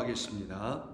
기도하겠습니다.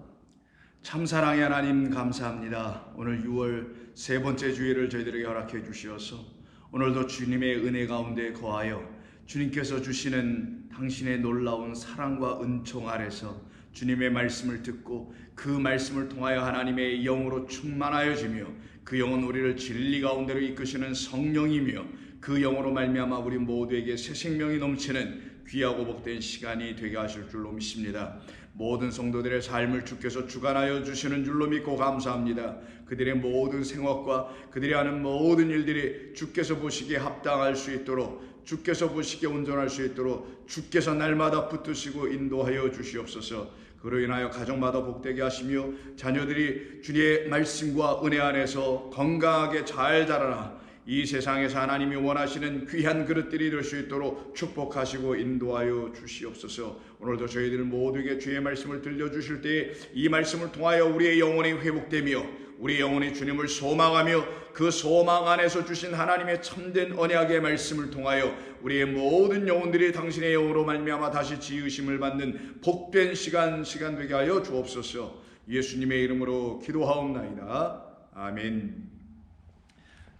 참사랑의 하나님 감사합니다. 오늘 6월 세 번째 주일을 저희들에게 허락해 주시어서 오늘도 주님의 은혜 가운데 거하여 주님께서 주시는 당신의 놀라운 사랑과 은총 아래서 주님의 말씀을 듣고 그 말씀을 통하여 하나님의 영으로 충만하여지며 그 영은 우리를 진리 가운데로 이끄시는 성령이며 그 영으로 말미암아 우리 모두에게 새 생명이 넘치는 귀하고 복된 시간이 되게 하실 줄로 믿습니다. 모든 성도들의 삶을 주께서 주관하여 주시는 줄로 믿고 감사합니다. 그들의 모든 생활과 그들이 하는 모든 일들이 주께서 보시기에 합당할 수 있도록, 주께서 보시기에 온전할 수 있도록 주께서 날마다 붙드시고 인도하여 주시옵소서. 그로 인하여 가정마다 복되게 하시며 자녀들이 주님의 말씀과 은혜 안에서 건강하게 잘 자라나 이 세상에서 하나님이 원하시는 귀한 그릇들이 될 수 있도록 축복하시고 인도하여 주시옵소서. 오늘도 저희들 모두에게 주의 말씀을 들려주실 때에 이 말씀을 통하여 우리의 영혼이 회복되며 우리의 영혼이 주님을 소망하며 그 소망 안에서 주신 하나님의 참된 언약의 말씀을 통하여 우리의 모든 영혼들이 당신의 영으로 말미암아 다시 지으심을 받는 복된 시간 되게 하여 주옵소서. 예수님의 이름으로 기도하옵나이다. 아멘.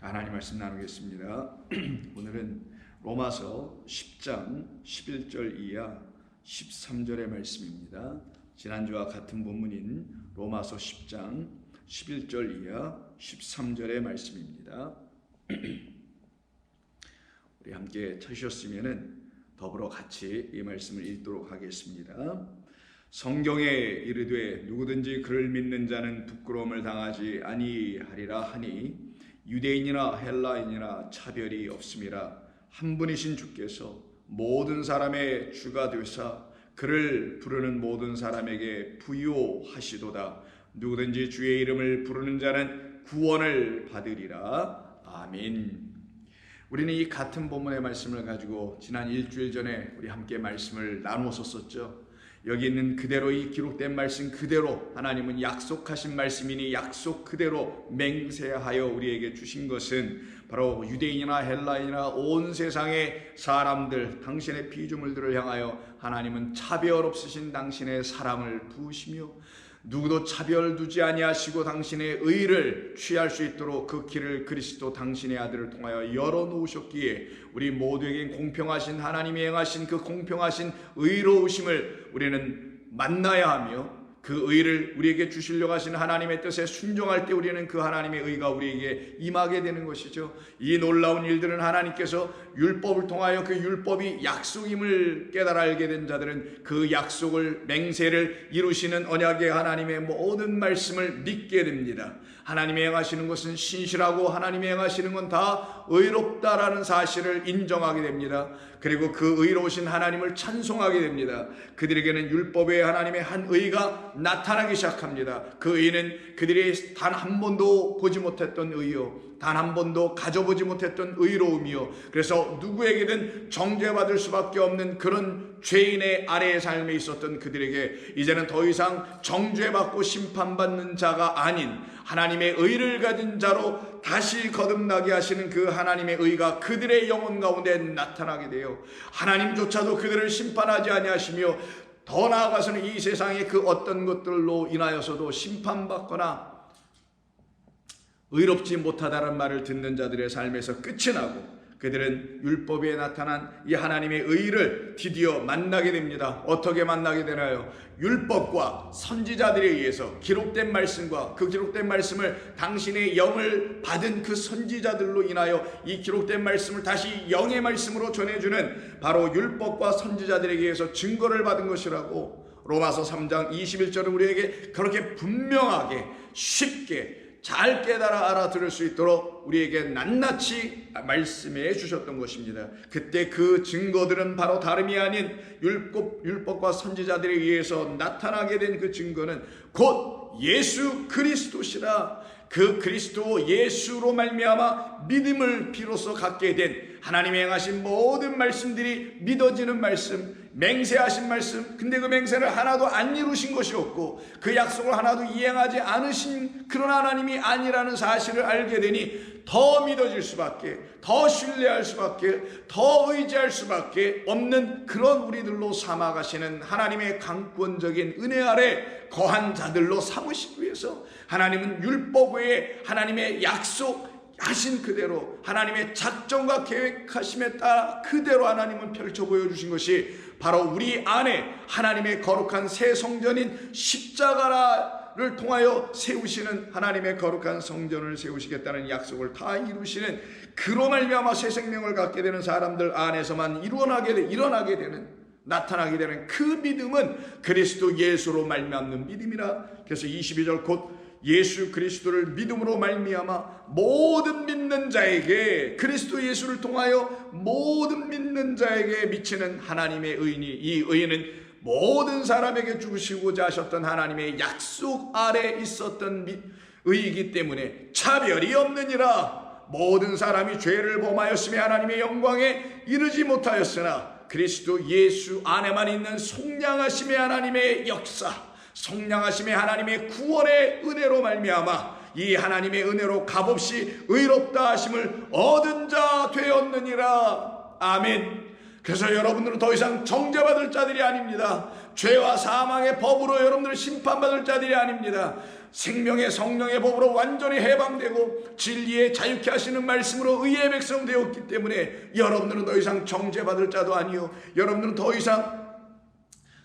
하나님 말씀 나누겠습니다. 오늘은 로마서 10장 11절 이하 13절의 말씀입니다. 지난주와 같은 본문인 로마서 10장 11절 이하 13절의 말씀입니다. 우리 함께 찾으셨으면 더불어 같이 이 말씀을 읽도록 하겠습니다. 성경에 이르되 누구든지 그를 믿는 자는 부끄러움을 당하지 아니하리라 하니 유대인이나 헬라인이나 차별이 없음이라. 한 분이신 주께서 모든 사람의 주가 되사 그를 부르는 모든 사람에게 부요하시도다. 누구든지 주의 이름을 부르는 자는 구원을 받으리라. 아멘. 우리는 이 같은 본문의 말씀을 가지고 지난 일주일 전에 우리 함께 말씀을 나누었었죠. 여기 있는 그대로 이 기록된 말씀 그대로 하나님은 약속하신 말씀이니 약속 그대로 맹세하여 우리에게 주신 것은 바로 유대인이나 헬라인이나 온 세상의 사람들, 당신의 피조물들을 향하여 하나님은 차별 없으신 당신의 사랑을 부으시며 누구도 차별 두지 아니하시고 당신의 의를 취할 수 있도록 그 길을 그리스도 당신의 아들을 통하여 열어놓으셨기에 우리 모두에게 공평하신 하나님이 행하신 그 공평하신 의로우심을 우리는 만나야 하며 그 의를 우리에게 주시려고 하시는 하나님의 뜻에 순종할 때 우리는 그 하나님의 의가 우리에게 임하게 되는 것이죠. 이 놀라운 일들은 하나님께서 율법을 통하여 그 율법이 약속임을 깨달아 알게 된 자들은 그 약속을 맹세를 이루시는 언약의 하나님의 모든 말씀을 믿게 됩니다. 하나님이 행하시는 것은 신실하고 하나님이 행하시는 건 다 의롭다라는 사실을 인정하게 됩니다. 그리고 그 의로우신 하나님을 찬송하게 됩니다. 그들에게는 율법의 하나님의 한 의가 나타나기 시작합니다. 그 의는 그들이 단 한 번도 보지 못했던 의요, 단 한 번도 가져보지 못했던 의로움이요, 그래서 누구에게든 정죄받을 수밖에 없는 그런 죄인의 아래의 삶에 있었던 그들에게 이제는 더 이상 정죄받고 심판받는 자가 아닌 하나님의 의를 가진 자로 다시 거듭나게 하시는 그 하나님의 의가 그들의 영혼 가운데 나타나게 돼요. 하나님조차도 그들을 심판하지 아니하시며 더 나아가서는 이 세상의 그 어떤 것들로 인하여서도 심판받거나 의롭지 못하다는 말을 듣는 자들의 삶에서 끝이 나고 그들은 율법에 나타난 이 하나님의 의를 드디어 만나게 됩니다. 어떻게 만나게 되나요? 율법과 선지자들에 의해서 기록된 말씀과 그 기록된 말씀을 당신의 영을 받은 그 선지자들로 인하여 이 기록된 말씀을 다시 영의 말씀으로 전해주는 바로 율법과 선지자들에 의해서 증거를 받은 것이라고 로마서 3장 21절은 우리에게 그렇게 분명하게 쉽게 잘 깨달아 알아들을 수 있도록 우리에게 낱낱이 말씀해 주셨던 것입니다. 그때 그 증거들은 바로 다름이 아닌 율법과 선지자들에 의해서 나타나게 된 그 증거는 곧 예수 그리스도시라. 그 그리스도 예수로 말미암아 믿음을 비로소 갖게 된 하나님이 행하신 모든 말씀들이 믿어지는 말씀, 맹세하신 말씀, 근데 그 맹세를 하나도 안 이루신 것이 없고 그 약속을 하나도 이행하지 않으신 그런 하나님이 아니라는 사실을 알게 되니 더 믿어질 수밖에, 더 신뢰할 수밖에, 더 의지할 수밖에 없는 그런 우리들로 삼아가시는 하나님의 강권적인 은혜 아래 거한 자들로 삼으시기 위해서 하나님은 율법 외에 하나님의 약속하신 그대로 하나님의 작정과 계획하심에 따라 그대로 하나님은 펼쳐 보여주신 것이 바로 우리 안에 하나님의 거룩한 새 성전인 십자가를 통하여 세우시는, 하나님의 거룩한 성전을 세우시겠다는 약속을 다 이루시는, 그로 말미암아 새 생명을 갖게 되는 사람들 안에서만 일어나게 되는, 나타나게 되는 그 믿음은 그리스도 예수로 말미암는 믿음이라. 그래서 22절 곧 예수 그리스도를 믿음으로 말미암아 모든 믿는 자에게, 그리스도 예수를 통하여 모든 믿는 자에게 미치는 하나님의 의니, 이 의는 모든 사람에게 주시고자 하셨던 하나님의 약속 아래 있었던 의이기 때문에 차별이 없느니라. 모든 사람이 죄를 범하였으며 하나님의 영광에 이르지 못하였으나 그리스도 예수 안에만 있는 속량하심의 하나님의 역사, 속량하심의 하나님의 구원의 은혜로 말미암아 이 하나님의 은혜로 값없이 의롭다 하심을 얻은 자 되었느니라. 아멘. 그래서 여러분들은 더 이상 정죄받을 자들이 아닙니다. 죄와 사망의 법으로 여러분들은 심판받을 자들이 아닙니다. 생명의 성령의 법으로 완전히 해방되고 진리에 자유케 하시는 말씀으로 의의 백성 되었기 때문에 여러분들은 더 이상 정죄받을 자도 아니요, 여러분들은 더 이상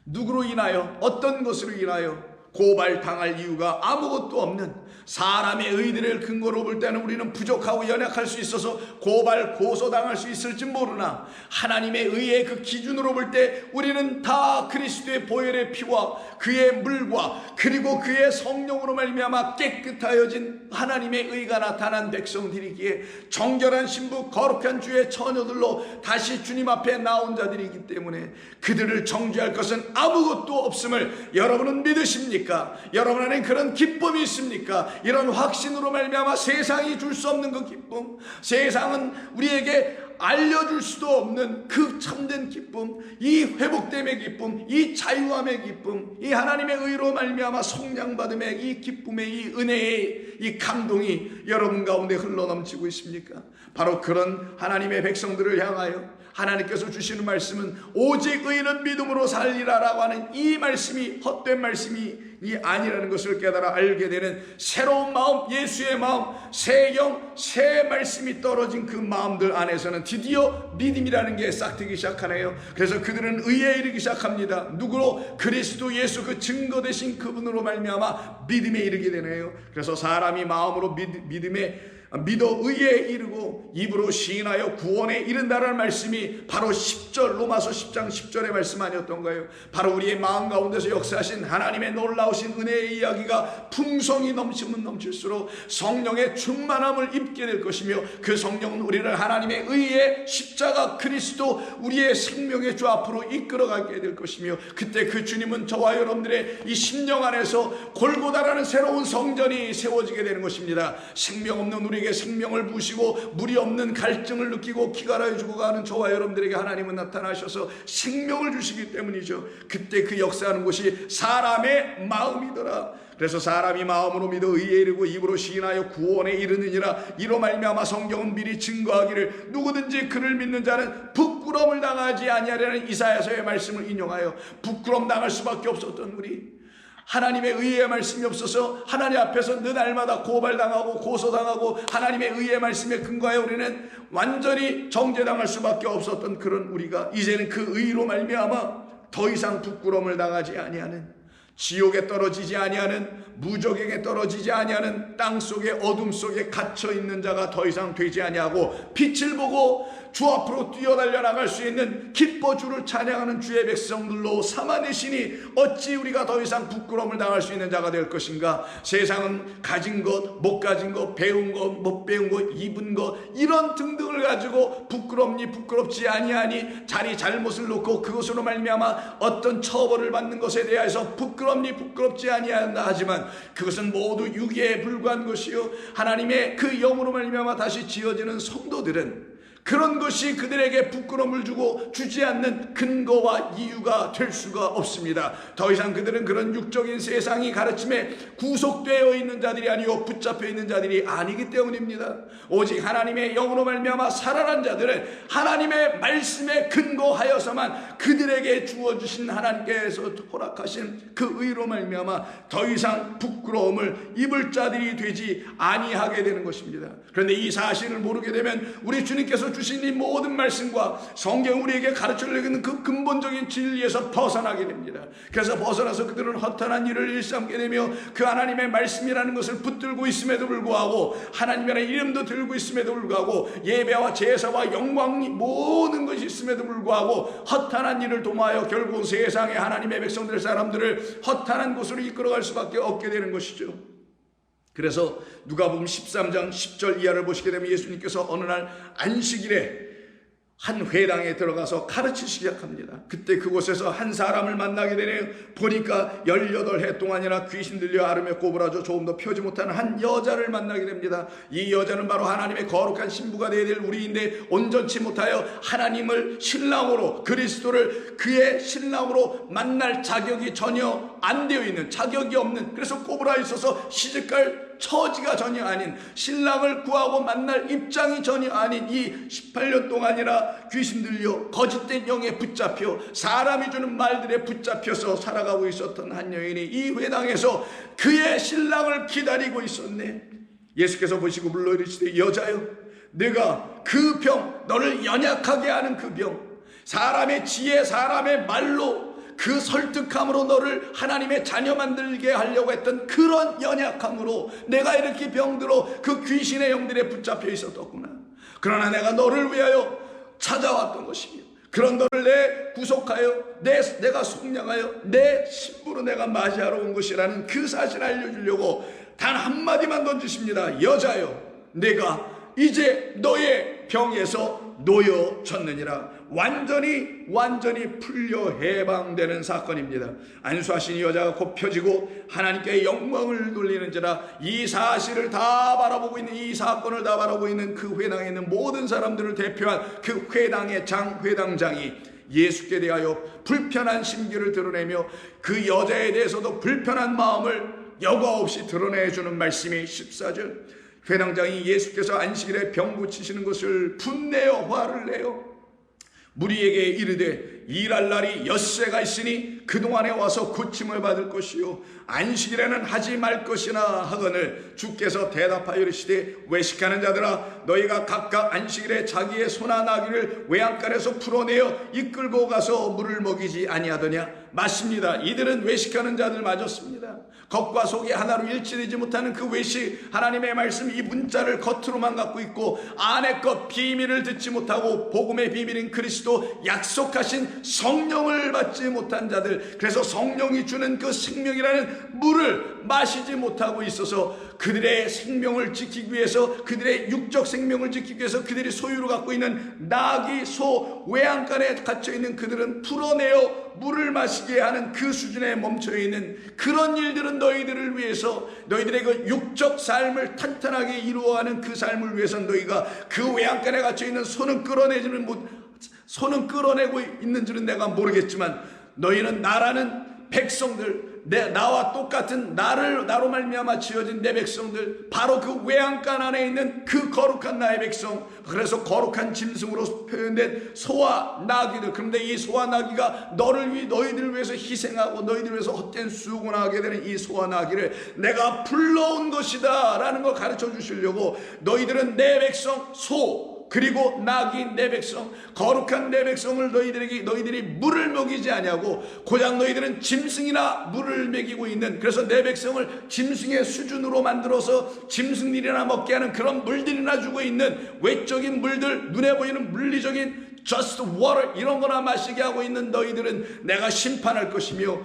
누구로 인하여, 어떤 것으로 인하여 고발당할 이유가 아무것도 없는, 사람의 의들을 근거로 볼 때는 우리는 부족하고 연약할 수 있어서 고소당할 수 있을지 모르나 하나님의 의의 그 기준으로 볼 때 우리는 다 그리스도의 보혈의 피와 그의 물과 그리고 그의 성령으로 말미암아 깨끗하여진 하나님의 의가 나타난 백성들이기에 정결한 신부 거룩한 주의 처녀들로 다시 주님 앞에 나온 자들이기 때문에 그들을 정죄할 것은 아무것도 없음을 여러분은 믿으십니까? 여러분 안에 그런 기쁨이 있습니까? 이런 확신으로 말미암아 세상이 줄 수 없는 그 기쁨, 세상은 우리에게 알려줄 수도 없는 그 참된 기쁨, 이 회복됨의 기쁨, 이 자유함의 기쁨, 이 하나님의 의로 말미암아 속량받음의 이 기쁨의 이 은혜의 이 감동이 여러분 가운데 흘러넘치고 있습니까? 바로 그런 하나님의 백성들을 향하여 하나님께서 주시는 말씀은 오직 의인은 믿음으로 살리라라고 하는 이 말씀이 헛된 말씀이 아니라는 것을 깨달아 알게 되는 새로운 마음, 예수의 마음, 새 영, 새 말씀이 떨어진 그 마음들 안에서는 드디어 믿음이라는 게 싹트기 시작하네요. 그래서 그들은 의에 이르기 시작합니다. 누구로? 그리스도 예수 그 증거 되신 그분으로 말미암아 믿음에 이르게 되네요. 그래서 사람이 마음으로 믿어 의에 이르고 입으로 시인하여 구원에 이른다라는 말씀이 바로 10절, 로마서 10장 10절의 말씀 아니었던가요? 바로 우리의 마음 가운데서 역사하신 하나님의 놀라우신 은혜의 이야기가 풍성이 넘치면 넘칠수록 성령의 충만함을 입게 될 것이며 그 성령은 우리를 하나님의 의의 십자가 그리스도 우리의 생명의 주 앞으로 이끌어가게 될 것이며 그때 그 주님은 저와 여러분들의 이 심령 안에서 골고다라는 새로운 성전이 세워지게 되는 것입니다. 생명 없는 우리에게 생명을 부으시고 물이 없는 갈증을 느끼고 기갈하여 죽어가는 저와 여러분들에게 하나님은 나타나셔서 생명을 주시기 때문이죠. 그때 그 역사하는 곳이 사람의 마음이더라. 그래서 사람이 마음으로 믿어 의에 이르고 입으로 시인하여 구원에 이르느니라. 이로 말미암아 성경은 미리 증거하기를 누구든지 그를 믿는 자는 부끄러움을 당하지 아니하리라는 이사야서의 말씀을 인용하여 부끄러움 당할 수밖에 없었던 우리, 하나님의 의의 말씀이 없어서 하나님 앞에서 늘 날마다 고발당하고 고소당하고 하나님의 의의 말씀에 근거하여 우리는 완전히 정죄당할 수밖에 없었던 그런 우리가 이제는 그 의로 말미암아 더 이상 부끄러움을 당하지 아니하는, 지옥에 떨어지지 아니하는, 무적에게 떨어지지 아니하는, 땅속의 어둠 속에 갇혀있는 자가 더 이상 되지 아니하고 빛을 보고 주 앞으로 뛰어달려 나갈 수 있는 기뻐 주를 찬양하는 주의 백성들로 삼아내시니 어찌 우리가 더 이상 부끄러움을 당할 수 있는 자가 될 것인가? 세상은 가진 것, 못 가진 것, 배운 것, 못 배운 것, 입은 것, 이런 등등을 가지고 부끄럽니 부끄럽지 아니하니 자리 잘못을 놓고 그것으로 말미암아 어떤 처벌을 받는 것에 대해서 부끄럽니 부끄럽지 아니한다 하지만 그것은 모두 유기에 불과한 것이요 하나님의 그 영으로 말미암아 다시 지어지는 성도들은 그런 것이 그들에게 부끄러움을 주고 주지 않는 근거와 이유가 될 수가 없습니다. 더 이상 그들은 그런 육적인 세상이 가르침에 구속되어 있는 자들이 아니요 붙잡혀 있는 자들이 아니기 때문입니다. 오직 하나님의 영으로 말미암아 살아난 자들은 하나님의 말씀에 근거하여서만 그들에게 주어주신 하나님께서 허락하신 그 의로 말미암아 더 이상 부끄러움을 입을 자들이 되지 아니하게 되는 것입니다. 그런데 이 사실을 모르게 되면 우리 주님께서 주신 이 모든 말씀과 성경 우리에게 가르쳐주고 있는 그 근본적인 진리에서 벗어나게 됩니다. 그래서 벗어나서 그들은 허탄한 일을 일삼게 되며 그 하나님의 말씀이라는 것을 붙들고 있음에도 불구하고 하나님의 이름도 들고 있음에도 불구하고 예배와 제사와 영광 모든 것이 있음에도 불구하고 허탄한 일을 도모하여 결국 세상의 하나님의 백성들 사람들을 허탄한 곳으로 이끌어갈 수밖에 없게 되는 것이죠. 그래서 누가복음 13장 10절 이하를 보시게 되면 예수님께서 어느 날 안식일에 한 회당에 들어가서 가르치기 시작합니다. 그때 그곳에서 한 사람을 만나게 되네요. 보니까 18해 동안이나 귀신 들려 앓으며 꼬부라져 조금도 펴지 못하는 한 여자를 만나게 됩니다. 이 여자는 바로 하나님의 거룩한 신부가 되어야 될 우리인데 온전치 못하여 하나님을 신랑으로 그리스도를 그의 신랑으로 만날 자격이 전혀 안 되어 있는, 자격이 없는, 그래서 꼬부라 있어서 시집갈 처지가 전혀 아닌, 신랑을 구하고 만날 입장이 전혀 아닌 이 18년 동안이나 귀신 들려 거짓된 영에 붙잡혀 사람이 주는 말들에 붙잡혀서 살아가고 있었던 한 여인이 이 회당에서 그의 신랑을 기다리고 있었네. 예수께서 보시고 불러 이르시되 여자여, 내가 그 병, 너를 연약하게 하는 그 병, 사람의 지혜, 사람의 말로 그 설득함으로 너를 하나님의 자녀 만들게 하려고 했던 그런 연약함으로 내가 이렇게 병들어 그 귀신의 영들에 붙잡혀 있었더구나. 그러나 내가 너를 위하여 찾아왔던 것이며 그런 너를 내 구속하여 내가 속량하여 내 신부로 내가 맞이하러 온 것이라는 그 사실을 알려주려고 단 한마디만 던지십니다. 여자여, 내가 이제 너의 병에서 놓여졌느니라. 완전히 풀려 해방되는 사건입니다. 안수하신 이 여자가 곧 펴지고 하나님께 영광을 돌리는지라. 이 사실을 다 바라보고 있는, 이 사건을 다 바라보고 있는 그 회당에 있는 모든 사람들을 대표한 그 회당의 회당장이 예수께 대하여 불편한 심기를 드러내며 그 여자에 대해서도 불편한 마음을 여과 없이 드러내주는 말씀이 14절. 회당장이 예수께서 안식일에 병 고치시는 것을 분내어 화를 내요 무리에게 이르되 일할 날이 엿새가 있으니 그동안에 와서 고침을 받을 것이요 안식일에는 하지 말 것이나 하거늘 주께서 대답하여 이르시되 외식하는 자들아, 너희가 각각 안식일에 자기의 소나 나귀를 외양간에서 풀어내어 이끌고 가서 물을 먹이지 아니하더냐. 맞습니다. 이들은 외식하는 자들 맞았습니다. 겉과 속이 하나로 일치되지 못하는 그 외식, 하나님의 말씀 이 문자를 겉으로만 갖고 있고 안의 것 비밀을 듣지 못하고 복음의 비밀인 그리스도 약속하신 성령을 받지 못한 자들, 그래서 성령이 주는 그 생명이라는 물을 마시지 못하고 있어서 그들의 생명을 지키기 위해서, 그들의 육적 생명을 지키기 위해서 그들이 소유로 갖고 있는 나귀, 소, 외양간에 갇혀있는 그들은 풀어내어 물을 마시게 하는 그 수준에 멈춰있는 그런 일들은 너희들을 위해서, 너희들의 그 육적 삶을 탄탄하게 이루어가는 그 삶을 위해서 너희가 그 외양간에 갇혀있는 소는 끌어내고 있는 줄은 내가 모르겠지만 너희는 나라는 백성들, 나와 똑같은 나로 말미암아 지어진 내 백성들, 바로 그 외양간 안에 있는 그 거룩한 나의 백성, 그래서 거룩한 짐승으로 표현된 소와 나귀들. 그런데 이 소와 나귀가 너희들을 위해서 희생하고 너희들을 위해서 헛된 수고나 하게 되는 이 소와 나귀를 내가 불러온 것이다 라는 걸 가르쳐 주시려고, 너희들은 내 백성 소 그리고 나귀 내 백성, 거룩한 내 백성을 너희들이 물을 먹이지 아니하고 고작 너희들은 짐승이나 물을 먹이고 있는, 그래서 내 백성을 짐승의 수준으로 만들어서 짐승들이나 먹게 하는 그런 물들이나 주고 있는 외적인 물들, 눈에 보이는 물리적인 just water 이런 거나 마시게 하고 있는 너희들은 내가 심판할 것이며,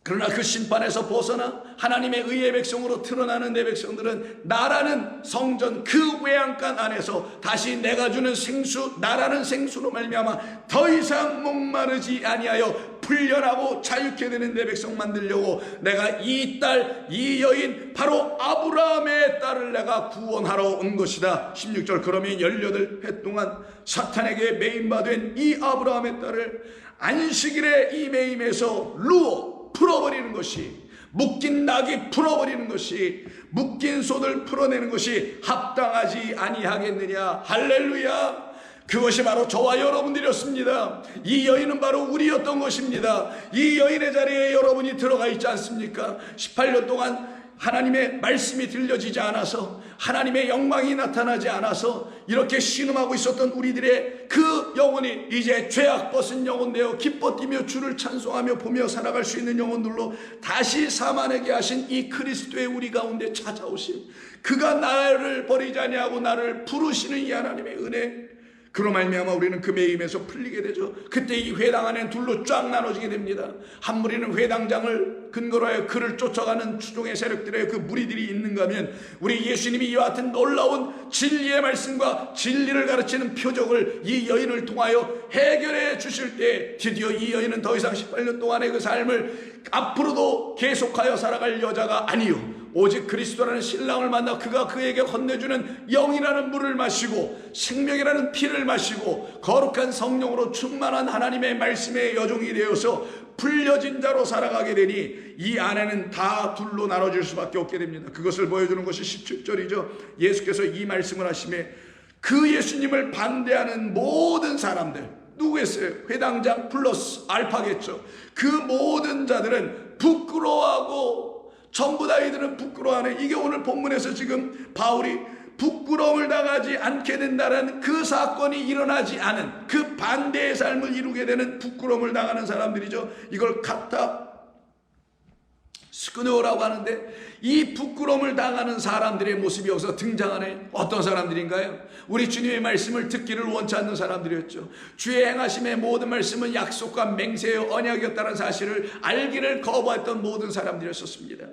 그러나 그 심판에서 벗어나 하나님의 의의 백성으로 드러나는 내 백성들은 나라는 성전 그 외양간 안에서 다시 내가 주는 생수, 나라는 생수로 말미암아 더 이상 목마르지 아니하여 훈련하고 자유케 되는 내 백성 만들려고 내가 이 딸, 이 여인 바로 아브라함의 딸을 내가 구원하러 온 것이다. 16절 그러면 18해 동안 사탄에게 매임받은 이 아브라함의 딸을 안식일에 이 매임에서 루어 풀어버리는 것이, 묶인 낙이 풀어버리는 것이, 묶인 소들 풀어내는 것이 합당하지 아니하겠느냐. 할렐루야. 그것이 바로 저와 여러분들이었습니다. 이 여인은 바로 우리였던 것입니다. 이 여인의 자리에 여러분이 들어가 있지 않습니까? 18년 동안 하나님의 말씀이 들려지지 않아서, 하나님의 영광이 나타나지 않아서 이렇게 신음하고 있었던 우리들의 그 영혼이 이제 죄악 벗은 영혼 되어 기뻐 뛰며 주를 찬송하며 보며 살아갈 수 있는 영혼들로 다시 살아나게 하신 이 그리스도의 우리 가운데 찾아오신, 그가 나를 버리지 아니하고 나를 부르시는 이 하나님의 은혜, 그로 말미암아 우리는 그 매임에서 풀리게 되죠. 그때 이 회당 안에는 둘로 쫙 나눠지게 됩니다. 한 무리는 회당장을 근거로 하여 그를 쫓아가는 추종의 세력들의 그 무리들이 있는가 하면, 우리 예수님이 이와 같은 놀라운 진리의 말씀과 진리를 가르치는 표적을 이 여인을 통하여 해결해 주실 때 드디어 이 여인은 더 이상 18년 동안의 그 삶을 앞으로도 계속하여 살아갈 여자가 아니요, 오직 그리스도라는 신랑을 만나 그가 그에게 건네주는 영이라는 물을 마시고 생명이라는 피를 마시고 거룩한 성령으로 충만한 하나님의 말씀의 여종이 되어서 불려진 자로 살아가게 되니 이 안에는 다 둘로 나눠질 수밖에 없게 됩니다. 그것을 보여주는 것이 17절이죠. 예수께서 이 말씀을 하시며 그 예수님을 반대하는 모든 사람들, 누구겠어요? 회당장 플러스 알파겠죠. 그 모든 자들은 부끄러워하고, 전부 다 이들은 부끄러워하는, 이게 오늘 본문에서 지금 바울이 부끄러움을 당하지 않게 된다는 그 사건이 일어나지 않은 그 반대의 삶을 이루게 되는 부끄러움을 당하는 사람들이죠. 이걸 카타 스크노라고 하는데, 이 부끄러움을 당하는 사람들의 모습이 여기서 등장하네. 어떤 사람들인가요? 우리 주님의 말씀을 듣기를 원치 않는 사람들이었죠. 주의 행하심의 모든 말씀은 약속과 맹세의 언약이었다는 사실을 알기를 거부했던 모든 사람들이었습니다.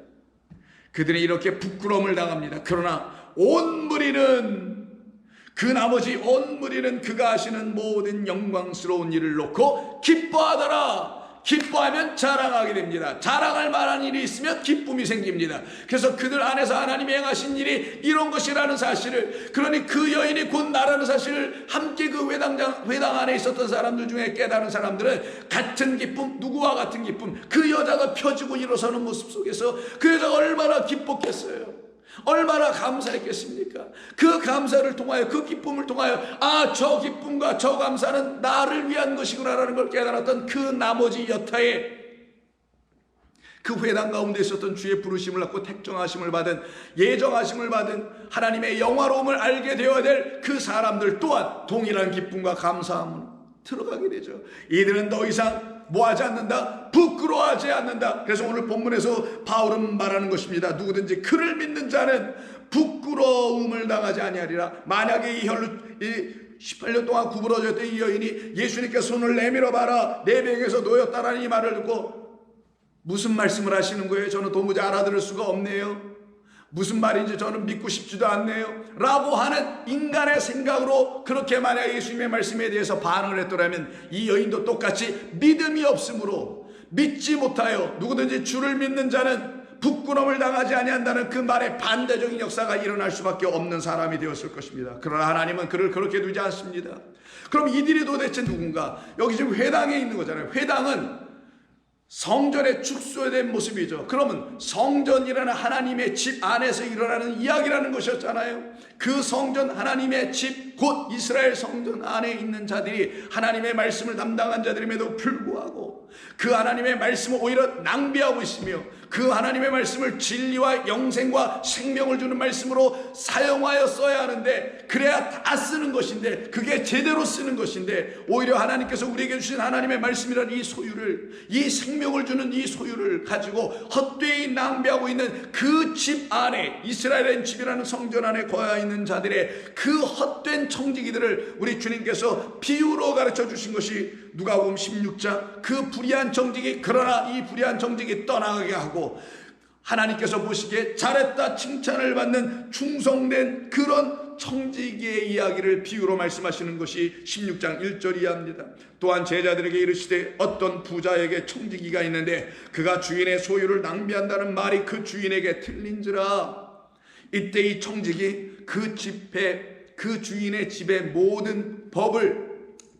그들이 이렇게 부끄러움을 당합니다. 그러나 온 무리는, 그 나머지 온 무리는 그가 하시는 모든 영광스러운 일을 놓고 기뻐하더라. 기뻐하면 자랑하게 됩니다. 자랑할 만한 일이 있으면 기쁨이 생깁니다. 그래서 그들 안에서 하나님이 행하신 일이 이런 것이라는 사실을, 그러니 그 여인이 곧 나라는 사실을 함께 그 회당 안에 있었던 사람들 중에 깨달은 사람들은 같은 기쁨, 누구와 같은 기쁨, 그 여자가 펴지고 일어서는 모습 속에서 그 여자가 얼마나 기뻤겠어요. 얼마나 감사했겠습니까? 그 감사를 통하여, 그 기쁨을 통하여, 아, 저 기쁨과 저 감사는 나를 위한 것이구나라는 걸 깨달았던 그 나머지 여타의 그 회당 가운데 있었던 주의 부르심을 받고 택정하심을 받은, 예정하심을 받은 하나님의 영화로움을 알게 되어야 될 그 사람들 또한 동일한 기쁨과 감사함으로 들어가게 되죠. 이들은 더 이상 뭐하지 않는다? 부끄러워하지 않는다. 그래서 오늘 본문에서 바울은 말하는 것입니다. 누구든지 그를 믿는 자는 부끄러움을 당하지 아니하리라. 만약에 이 18년 동안 구부러졌던 이 여인이 예수님께 손을 내밀어 봐라, 내 병에서 놓였다라는 이 말을 듣고 무슨 말씀을 하시는 거예요? 저는 도무지 알아들을 수가 없네요. 무슨 말인지 저는 믿고 싶지도 않네요 라고 하는 인간의 생각으로 그렇게 만약 예수님의 말씀에 대해서 반응을 했더라면 이 여인도 똑같이 믿음이 없으므로, 믿지 못하여 누구든지 주를 믿는 자는 부끄러움을 당하지 아니한다는 그 말의 반대적인 역사가 일어날 수밖에 없는 사람이 되었을 것입니다. 그러나 하나님은 그를 그렇게 두지 않습니다. 그럼 이들이 도대체 누군가? 여기 지금 회당에 있는 거잖아요. 회당은 성전의 축소된 모습이죠. 그러면 성전이라는 하나님의 집 안에서 일어나는 이야기라는 것이었잖아요. 그 성전, 하나님의 집, 곧 이스라엘 성전 안에 있는 자들이 하나님의 말씀을 담당한 자들임에도 불구하고 그 하나님의 말씀을 오히려 낭비하고 있으며, 그 하나님의 말씀을 진리와 영생과 생명을 주는 말씀으로 사용하여 써야 하는데, 그래야 다 쓰는 것인데, 그게 제대로 쓰는 것인데, 오히려 하나님께서 우리에게 주신 하나님의 말씀이라는 이 소유를, 이 생명을 주는 이 소유를 가지고 헛되이 낭비하고 있는 그 집 안에, 이스라엘의 집이라는 성전 안에 거하 있는 자들의 그 헛된 청지기들을 우리 주님께서 비유로 가르쳐 주신 것이 누가복음 16장, 그 불의한 청지기, 그러나 이 불의한 청지기 떠나가게 하고 하나님께서 보시기에 잘했다 칭찬을 받는 충성된 그런 청지기의 이야기를 비유로 말씀하시는 것이 16장 1절 이하입니다. 또한 제자들에게 이르시되 어떤 부자에게 청지기가 있는데 그가 주인의 소유를 낭비한다는 말이 그 주인에게 틀린지라. 이때 이 청지기 그 주인의 집의 모든 법을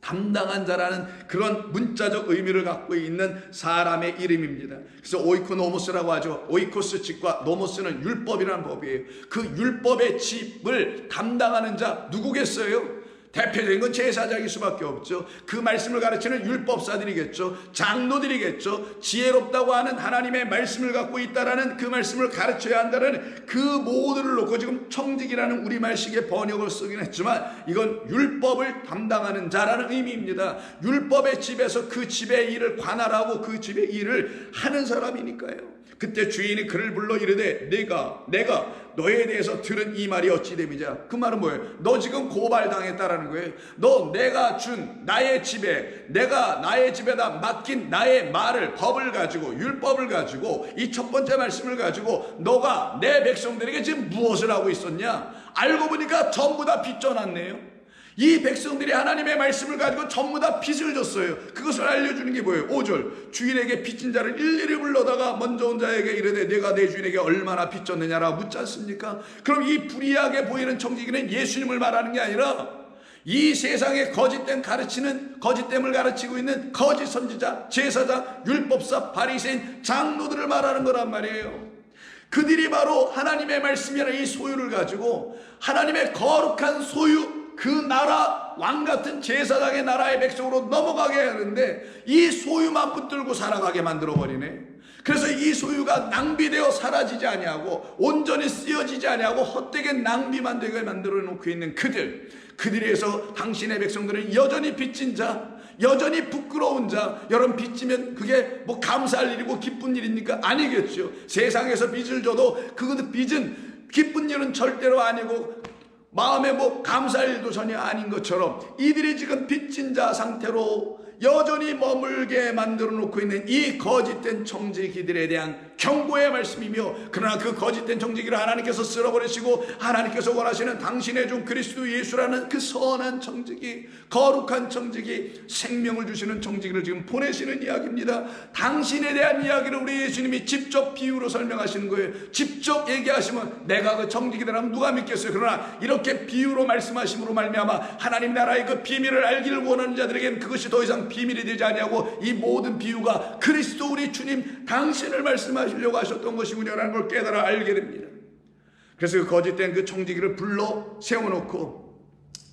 담당한 자라는 그런 문자적 의미를 갖고 있는 사람의 이름입니다. 그래서 오이코노모스라고 하죠. 오이코스 집과 노모스는 율법이라는 법이에요. 그 율법의 집을 담당하는 자 누구겠어요? 대표적인 건 제사장일 수밖에 없죠. 그 말씀을 가르치는 율법사들이겠죠. 장로들이겠죠. 지혜롭다고 하는 하나님의 말씀을 갖고 있다라는 그 말씀을 가르쳐야 한다는 그 모두를 놓고 지금 청직이라는 우리말식의 번역을 쓰긴 했지만 이건 율법을 담당하는 자라는 의미입니다. 율법의 집에서 그 집의 일을 관할하고 그 집의 일을 하는 사람이니까요. 그때 주인이 그를 불러 이르되 내가 너에 대해서 들은 이 말이 어찌 됨이냐. 그 말은 뭐예요? 너 지금 고발당했다라는 거예요. 너 내가 준 나의 집에, 내가 나의 집에다 맡긴 나의 말을, 법을 가지고, 율법을 가지고, 이 첫 번째 말씀을 가지고 너가 내 백성들에게 지금 무엇을 하고 있었냐? 알고 보니까 전부 다 빚져놨네요. 이 백성들이 하나님의 말씀을 가지고 전부 다 빚을 졌어요. 그것을 알려주는 게 뭐예요? 5절 주인에게 빚진 자를 일일이 불러다가 먼저 온 자에게 이르되 내가 내 주인에게 얼마나 빚졌느냐라고 묻지 않습니까? 그럼 이 불의하게 보이는 청지기는 예수님을 말하는 게 아니라 이 세상에 거짓됨을 가르치고 있는 거짓 선지자, 제사장, 율법사, 바리새인, 장로들을 말하는 거란 말이에요. 그들이 바로 하나님의 말씀이라는 이 소유를 가지고 하나님의 거룩한 소유, 그 나라, 왕같은 제사장의 나라의 백성으로 넘어가게 하는데 이 소유만 붙들고 살아가게 만들어버리네. 그래서 이 소유가 낭비되어 사라지지 아니하고 온전히 쓰여지지 아니하고 헛되게 낭비만 되게 만들어 놓고 있는 그들에서 당신의 백성들은 여전히 빚진 자, 여전히 부끄러운 자. 여러분, 빚지면 그게 뭐 감사할 일이고 기쁜 일입니까? 아니겠죠. 세상에서 빚을 줘도 그 빚은 기쁜 일은 절대로 아니고 마음에 뭐 감사할 일도 전혀 아닌 것처럼 이들이 지금 빚진 자 상태로 여전히 머물게 만들어 놓고 있는 이 거짓된 청지기들에 대한 경고의 말씀이며, 그러나 그 거짓된 청지기를 하나님께서 쓸어버리시고 하나님께서 원하시는 당신의 종 그리스도 예수라는 그 선한 청지기, 거룩한 청지기, 생명을 주시는 청지기를 지금 보내시는 이야기입니다. 당신에 대한 이야기를 우리 예수님이 직접 비유로 설명하시는 거예요. 직접 얘기하시면 내가 그 청지기들하면 누가 믿겠어요? 그러나 이렇게 비유로 말씀하심으로 말미암아 하나님 나라의 그 비밀을 알기를 원하는 자들에게는 그것이 더 이상 비밀이 되지 아니하고 이 모든 비유가 그리스도 우리 주님 당신을 말씀하시려고 하셨던 것이군요라는 걸 깨달아 알게 됩니다. 그래서 그 거짓된 그 청지기를 불러 세워놓고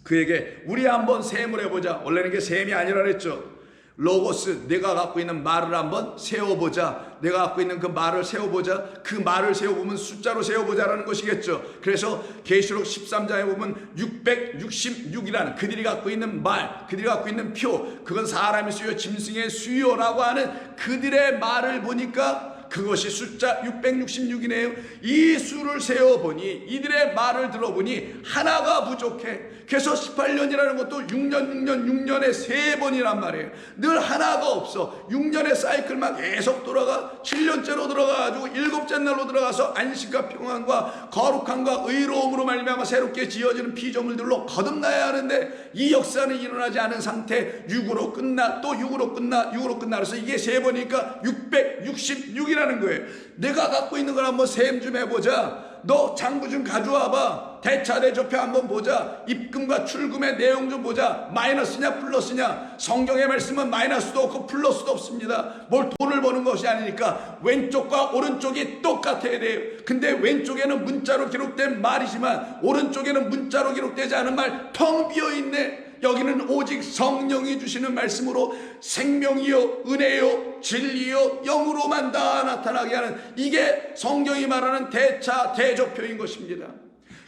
그에게 우리 한번 셈을 해보자. 원래는 이게 셈이 아니라 그랬죠. 로고스, 내가 갖고 있는 말을 한번 세워보자. 내가 갖고 있는 그 말을 세워보자. 그 말을 세워보면 숫자로 세워보자라는 것이겠죠. 그래서 계시록 13장에 보면 666이라는 그들이 갖고 있는 말, 그들이 갖고 있는 표, 그건 사람의 수요, 짐승의 수요라고 하는 그들의 말을 보니까 그것이 숫자 666이네요. 이 수를 세어보니, 이들의 말을 들어보니 하나가 부족해. 그래서 18년이라는 것도 6년에 3번이란 말이에요. 늘 하나가 없어. 6년의 사이클만 계속 돌아가 7년째로 들어가가지고 7째 날로 들어가서 안식과 평안과 거룩함과 의로움으로 말미암아 새롭게 지어지는 피조물들로 거듭나야 하는데 이 역사는 일어나지 않은 상태. 6으로 끝나, 또 6으로 끝나, 6으로 끝나. 그래서 이게 3번이니까 666이라는 거예요. 내가 갖고 있는 걸 한번 셈 좀 해보자. 너 장부 좀 가져와봐. 대차대조표 한번 보자. 입금과 출금의 내용 좀 보자. 마이너스냐 플러스냐. 성경의 말씀은 마이너스도 없고 플러스도 없습니다. 뭘 돈을 버는 것이 아니니까 왼쪽과 오른쪽이 똑같아야 돼요. 근데 왼쪽에는 문자로 기록된 말이지만 오른쪽에는 문자로 기록되지 않은 말 텅 비어있네. 여기는 오직 성령이 주시는 말씀으로 생명이요 은혜요 진리요 영으로만 다 나타나게 하는, 이게 성경이 말하는 대차 대조표인 것입니다.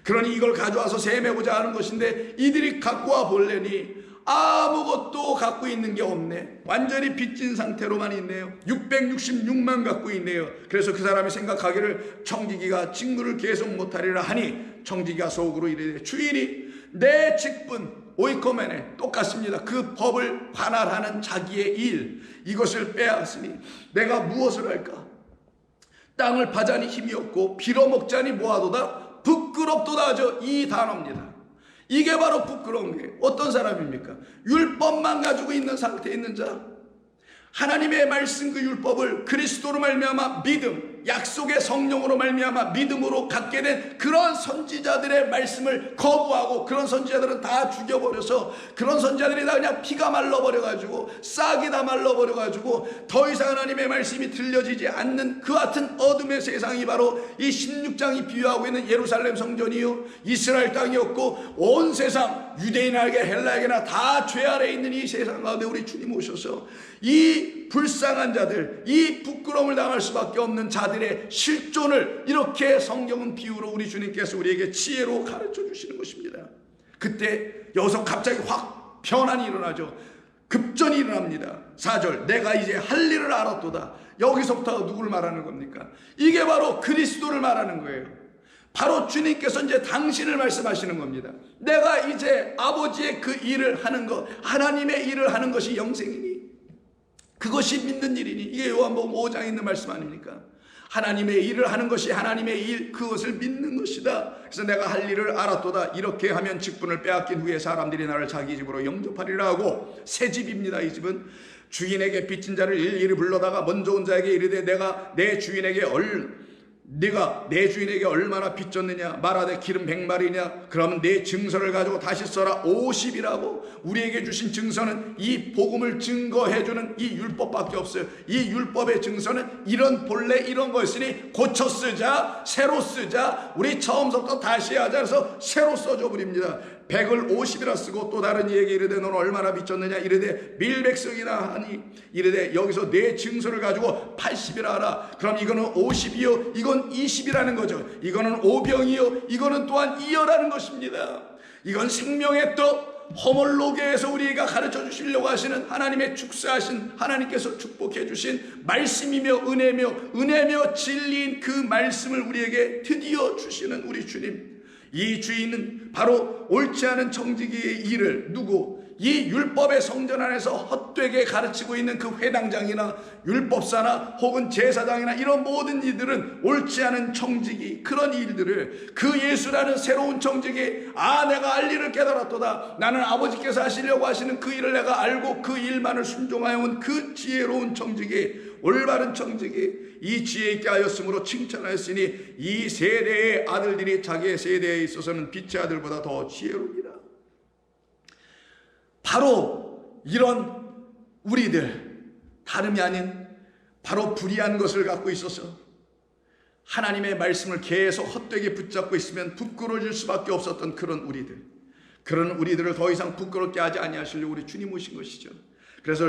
그러니 이걸 가져와서 셈해보자 하는 것인데 이들이 갖고 와 볼래니 아무것도 갖고 있는 게 없네. 완전히 빚진 상태로만 있네요. 666만 갖고 있네요. 그래서 그 사람이 생각하기를 청지기가 직무를 계속 못하리라 하니 청지기가 속으로 이르되 주인이 내 직분 오이코멘에 똑같습니다. 그 법을 관할하는 자기의 일, 이것을 빼앗으니 내가 무엇을 할까? 땅을 파자니 힘이 없고 빌어먹자니 뭐하도다 부끄럽도다 하죠. 이 단어입니다. 이게 바로 부끄러운 게 어떤 사람입니까? 율법만 가지고 있는 상태에 있는 자, 하나님의 말씀 그 율법을 그리스도로 말미암아 믿음, 약속의 성령으로 말미암아 믿음으로 갖게 된 그런 선지자들의 말씀을 거부하고, 그런 선지자들은 다 죽여버려서, 그런 선지자들이 다 그냥 피가 말라버려가지고 싹이 다 말라버려가지고 더 이상 하나님의 말씀이 들려지지 않는 그 같은 어둠의 세상이 바로 이 16장이 비유하고 있는 예루살렘 성전이요, 이스라엘 땅이었고, 온 세상 유대인에게 헬라에게나 다 죄 아래에 있는 이 세상 가운데 우리 주님 오셔서 이 불쌍한 자들, 이 부끄러움을 당할 수밖에 없는 자들의 실존을 이렇게 성경은 비유로 우리 주님께서 우리에게 지혜로 가르쳐 주시는 것입니다. 그때 여기서 갑자기 확 변환이 일어나죠. 급전이 일어납니다. 4절, 내가 이제 할 일을 알았도다. 여기서부터 누구를 말하는 겁니까? 이게 바로 그리스도를 말하는 거예요. 바로 주님께서 이제 당신을 말씀하시는 겁니다. 내가 이제 아버지의 그 일을 하는 것, 하나님의 일을 하는 것이 영생이니, 그것이 믿는 일이니, 이게 요한복음 5장에 있는 말씀 아닙니까? 하나님의 일을 하는 것이 하나님의 일, 그것을 믿는 것이다. 그래서 내가 할 일을 알았도다. 이렇게 하면 직분을 빼앗긴 후에 사람들이 나를 자기 집으로 영접하리라 하고, 새 집입니다. 이 집은 주인에게 빚진 자를 일일이 불러다가 먼저 온 자에게 이르되 내가 네가 내 주인에게 얼마나 빚졌느냐? 말하되 기름 100마리냐? 그러면 내 증서를 가지고 다시 써라. 50이라고. 우리에게 주신 증서는 이 복음을 증거해주는 이 율법밖에 없어요. 이 율법의 증서는 이런 본래 이런 거였으니 고쳐 쓰자, 새로 쓰자, 우리 처음부터 다시 하자 해서 새로 써줘 버립니다. 100을 50이라 쓰고, 또 다른 이에게 이르되 너는 얼마나 빚졌느냐? 이르되 밀백성이나 하니, 이르되 여기서 내 증서를 가지고 80이라 하라. 그럼 이거는 50이요, 이건 20이라는 거죠. 이거는 5병이요, 이거는 또한 2여라는 것입니다. 이건 생명의 떡, 허물로게에서 우리가 가르쳐 주시려고 하시는 하나님의 축사하신 하나님께서 축복해 주신 말씀이며 은혜며 진리인 그 말씀을 우리에게 드디어 주시는 우리 주님. 이 주인은 바로 옳지 않은 청지기의 일을 누구, 이 율법의 성전 안에서 헛되게 가르치고 있는 그 회당장이나 율법사나 혹은 제사장이나 이런 모든 이들은 옳지 않은 청지기, 그런 일들을 그 예수라는 새로운 청지기, 내가 알 일을 깨달았도다. 나는 아버지께서 하시려고 하시는 그 일을 내가 알고 그 일만을 순종하여 온 그 지혜로운 청지기, 올바른 청지기, 이 지혜 있게 하였으므로 칭찬하였으니 이 세대의 아들들이 자기의 세대에 있어서는 빛의 아들보다 더 지혜롭니다. 바로 이런 우리들, 다름이 아닌 바로 불의한 것을 갖고 있어서 하나님의 말씀을 계속 헛되게 붙잡고 있으면 부끄러워질 수밖에 없었던 그런 우리들을 더 이상 부끄럽게 하지 아니하시려고 우리 주님 오신 것이죠. 그래서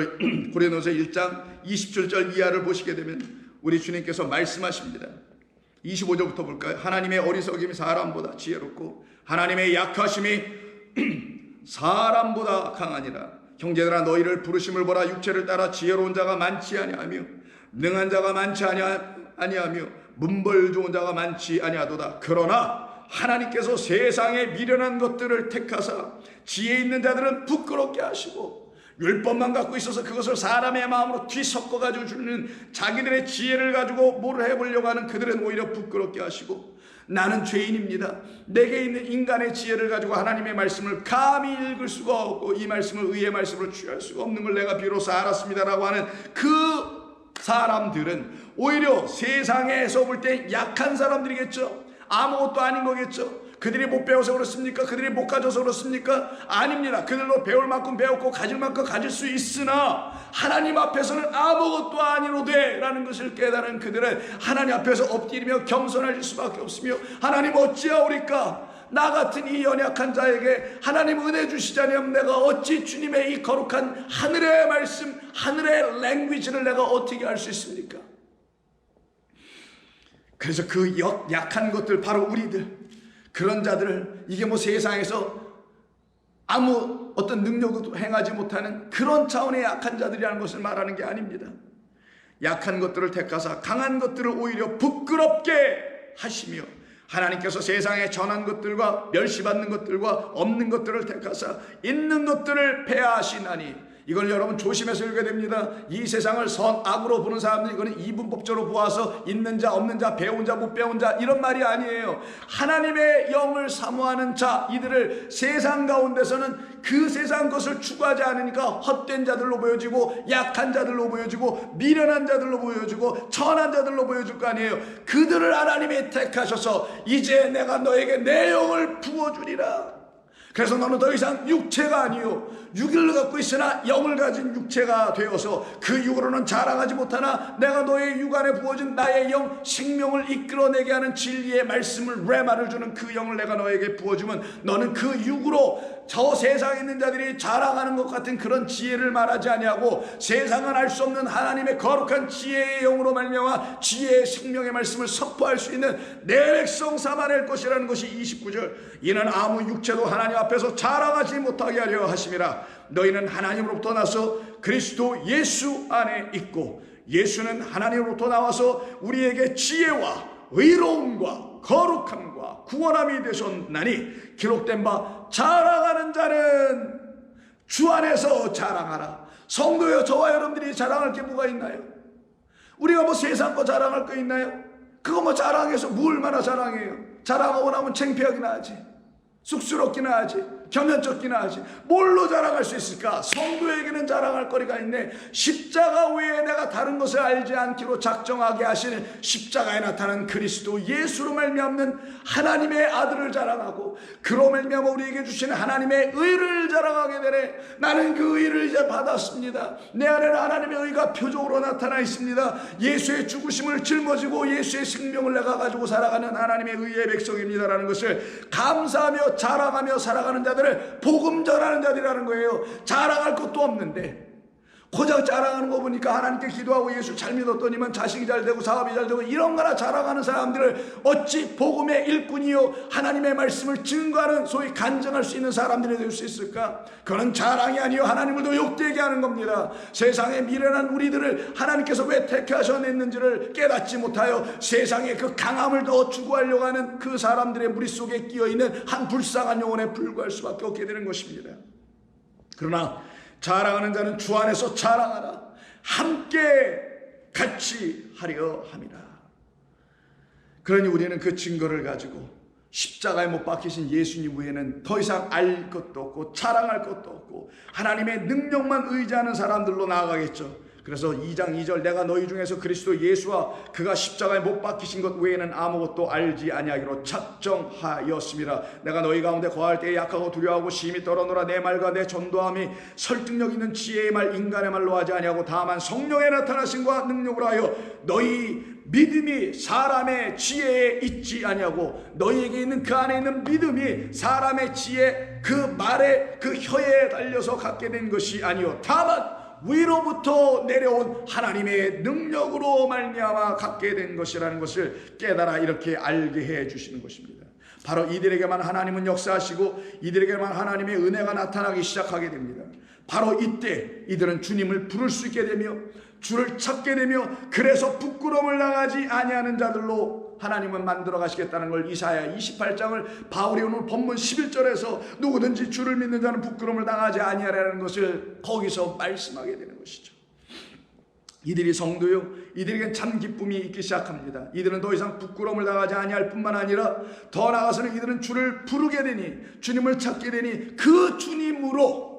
고린도서 1장 27절 이하를 보시게 되면 우리 주님께서 말씀하십니다. 25절부터 볼까요? 하나님의 어리석임이 사람보다 지혜롭고 하나님의 약하심이 사람보다 강하니라. 형제들아, 너희를 부르심을 보라. 육체를 따라 지혜로운 자가 많지 아니하며 능한 자가 많지 아니하며 문벌 좋은 자가 많지 아니하도다. 그러나 하나님께서 세상에 미련한 것들을 택하사 지혜 있는 자들은 부끄럽게 하시고, 율법만 갖고 있어서 그것을 사람의 마음으로 뒤섞어가지고 주는 자기들의 지혜를 가지고 뭘 해보려고 하는 그들은 오히려 부끄럽게 하시고, 나는 죄인입니다. 내게 있는 인간의 지혜를 가지고 하나님의 말씀을 감히 읽을 수가 없고 이 말씀을 의의 말씀으로 취할 수가 없는 걸 내가 비로소 알았습니다라고 하는 그 사람들은 오히려 세상에서 볼 때 약한 사람들이겠죠. 아무것도 아닌 거겠죠. 그들이 못 배워서 그렇습니까? 그들이 못 가져서 그렇습니까? 아닙니다. 그들도 배울 만큼 배웠고 가질 만큼 가질 수 있으나 하나님 앞에서는 아무것도 아니로되 라는 것을 깨달은 그들은 하나님 앞에서 엎드리며 겸손해질 수밖에 없으며, 하나님 어찌하오리까? 나 같은 이 연약한 자에게 하나님 은혜 주시자면 내가 어찌 주님의 이 거룩한 하늘의 말씀, 하늘의 랭귀지를 내가 어떻게 할 수 있습니까? 그래서 그 약한 것들, 바로 우리들, 그런 자들을, 이게 뭐 세상에서 아무 어떤 능력도 행하지 못하는 그런 차원의 약한 자들이라는 것을 말하는 게 아닙니다. 약한 것들을 택하사 강한 것들을 오히려 부끄럽게 하시며, 하나님께서 세상에 전한 것들과 멸시받는 것들과 없는 것들을 택하사 있는 것들을 폐하시나니, 이걸 여러분 조심해서 읽어야 됩니다. 이 세상을 선악으로 보는 사람들이 이거는 이분법적으로 보아서 있는 자 없는 자 배운 자 못 배운 자 이런 말이 아니에요. 하나님의 영을 사모하는 자, 이들을 세상 가운데서는 그 세상 것을 추구하지 않으니까 헛된 자들로 보여지고 약한 자들로 보여지고 미련한 자들로 보여지고 천한 자들로 보여질 거 아니에요. 그들을 하나님이 택하셔서 이제 내가 너에게 내 영을 부어주리라. 그래서 너는 더 이상 육체가 아니요 육을 갖고 있으나 영을 가진 육체가 되어서 그 육으로는 자랑하지 못하나 내가 너의 육 안에 부어진 나의 영 생명을 이끌어내게 하는 진리의 말씀을 레마를 주는 그 영을 내가 너에게 부어주면 너는 그 육으로 저 세상에 있는 자들이 자랑하는 것 같은 그런 지혜를 말하지 아니하고 세상은 알 수 없는 하나님의 거룩한 지혜의 영으로 말미암아 지혜의 생명의 말씀을 선포할 수 있는 내 백성 삼아낼 것이라는 것이 29절. 이는 아무 육체도 하나님 앞에서 자랑하지 못하게 하려 하심이라. 너희는 하나님으로부터 나서 그리스도 예수 안에 있고 예수는 하나님으로부터 나와서 우리에게 지혜와 의로움과 거룩함과 구원함이 되셨나니 기록된 바 자랑하는 자는 주 안에서 자랑하라. 성도여, 저와 여러분들이 자랑할 게 뭐가 있나요? 우리가 뭐 세상 거 자랑할 거 있나요? 그거 뭐 자랑해서 뭐 얼마나 자랑해요? 자랑하고 나면 창피하기나 하지, 쑥스럽기나 하지, 겸연쩍기나 하지. 뭘로 자랑할 수 있을까? 성도에게는 자랑할 거리가 있네. 십자가 외에 내가 다른 것을 알지 않기로 작정하게 하시는 십자가에 나타난 그리스도 예수로 말미암는 하나님의 아들을 자랑하고 그로 말미암아 우리에게 주시는 하나님의 의를 자랑하게 되네. 나는 그 의를 이제 받았습니다. 내 안에는 하나님의 의가 표적으로 나타나 있습니다. 예수의 죽으심을 짊어지고 예수의 생명을 내가 가지고 살아가는 하나님의 의의 백성입니다라는 것을 감사하며 자랑하며 살아가는 자들, 복음 전하는 자들이라는 거예요. 자랑할 것도 없는데 고작 자랑하는 거 보니까 하나님께 기도하고 예수 잘 믿었더니만 자식이 잘 되고 사업이 잘 되고 이런 거나 자랑하는 사람들을 어찌 복음의 일꾼이요 하나님의 말씀을 증거하는 소위 간증할 수 있는 사람들이 될 수 있을까? 그건 자랑이 아니요 하나님을 더 욕되게 하는 겁니다. 세상에 미련한 우리들을 하나님께서 왜 택하셨는지를 깨닫지 못하여 세상의 그 강함을 더 추구하려고 하는 그 사람들의 무리 속에 끼어있는 한 불쌍한 영혼에 불과할 수밖에 없게 되는 것입니다. 그러나 자랑하는 자는 주 안에서 자랑하라. 함께 같이 하려 함이라. 그러니 우리는 그 증거를 가지고 십자가에 못 박히신 예수님 외에는 더 이상 알 것도 없고 자랑할 것도 없고 하나님의 능력만 의지하는 사람들로 나아가겠죠. 그래서 2장 2절 내가 너희 중에서 그리스도 예수와 그가 십자가에 못 박히신 것 외에는 아무것도 알지 아니하기로 작정하였습니다. 내가 너희 가운데 거할 때에 약하고 두려워하고 심히 떨어노라. 내 말과 내 전도함이 설득력 있는 지혜의 말 인간의 말로 하지 아니하고 다만 성령의 나타나심과 능력으로 하여 너희 믿음이 사람의 지혜에 있지 아니하고 너희에게 있는 그 안에 있는 믿음이 사람의 지혜 그 말에 그 혀에 달려서 갖게 된 것이 아니요 다만 위로부터 내려온 하나님의 능력으로 말미암아 갖게 된 것이라는 것을 깨달아 이렇게 알게 해 주시는 것입니다. 바로 이들에게만 하나님은 역사하시고 이들에게만 하나님의 은혜가 나타나기 시작하게 됩니다. 바로 이때 이들은 주님을 부를 수 있게 되며 주를 찾게 되며 그래서 부끄러움을 당하지 아니하는 자들로 하나님은 만들어 가시겠다는 걸 이사야 28장을 바울이 오늘 본문 11절에서 누구든지 주를 믿는 자는 부끄러움을 당하지 아니하라는 것을 거기서 말씀하게 되는 것이죠. 이들이 성도요, 이들에겐 참 기쁨이 있기 시작합니다. 이들은 더 이상 부끄러움을 당하지 아니할 뿐만 아니라 더 나아가서는 이들은 주를 부르게 되니 주님을 찾게 되니 그 주님으로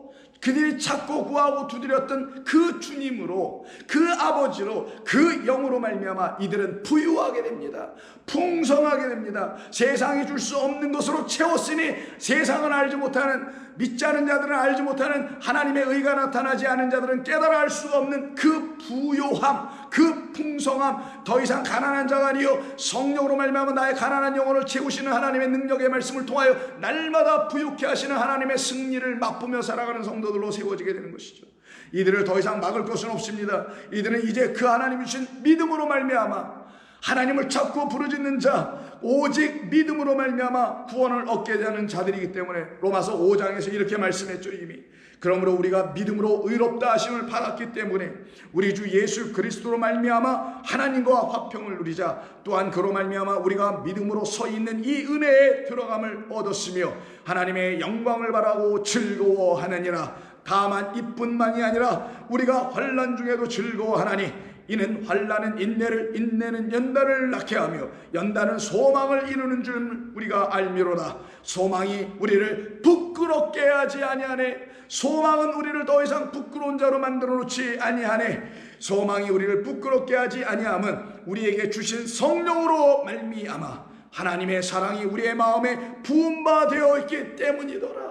그들이 찾고 구하고 두드렸던 그 주님으로 그 아버지로 그 영으로 말미암아 이들은 부유하게 됩니다. 풍성하게 됩니다. 세상이 줄 수 없는 것으로 채웠으니 세상은 알지 못하는 믿지 않은 자들은 알지 못하는 하나님의 의가 나타나지 않은 자들은 깨달아 알 수가 없는 그 부요함 그 풍성함 더 이상 가난한 자가 아니요 성령으로 말미암아 나의 가난한 영혼을 채우시는 하나님의 능력의 말씀을 통하여 날마다 부유케 하시는 하나님의 승리를 맛보며 살아가는 성도들로 세워지게 되는 것이죠. 이들을 더 이상 막을 것은 없습니다. 이들은 이제 그 하나님이 주신 믿음으로 말미암아 하나님을 찾고 부르짖는 자 오직 믿음으로 말미암아 구원을 얻게 되는 자들이기 때문에 로마서 5장에서 이렇게 말씀했죠. 이미 그러므로 우리가 믿음으로 의롭다 하심을 받았기 때문에 우리 주 예수 그리스도로 말미암아 하나님과 화평을 누리자. 또한 그로 말미암아 우리가 믿음으로 서 있는 이 은혜에 들어감을 얻었으며 하나님의 영광을 바라고 즐거워하느니라. 다만 이뿐만이 아니라 우리가 환난 중에도 즐거워하나니 이는 환난은 인내를, 인내는 연단을 낳게 하며 연단은 소망을 이루는 줄 우리가 알미로다. 소망이 우리를 부끄럽게 하지 아니하네. 소망은 우리를 더 이상 부끄러운 자로 만들어 놓지 아니하네. 소망이 우리를 부끄럽게 하지 아니함은 우리에게 주신 성령으로 말미암아 하나님의 사랑이 우리의 마음에 부은 바 되어 있기 때문이더라.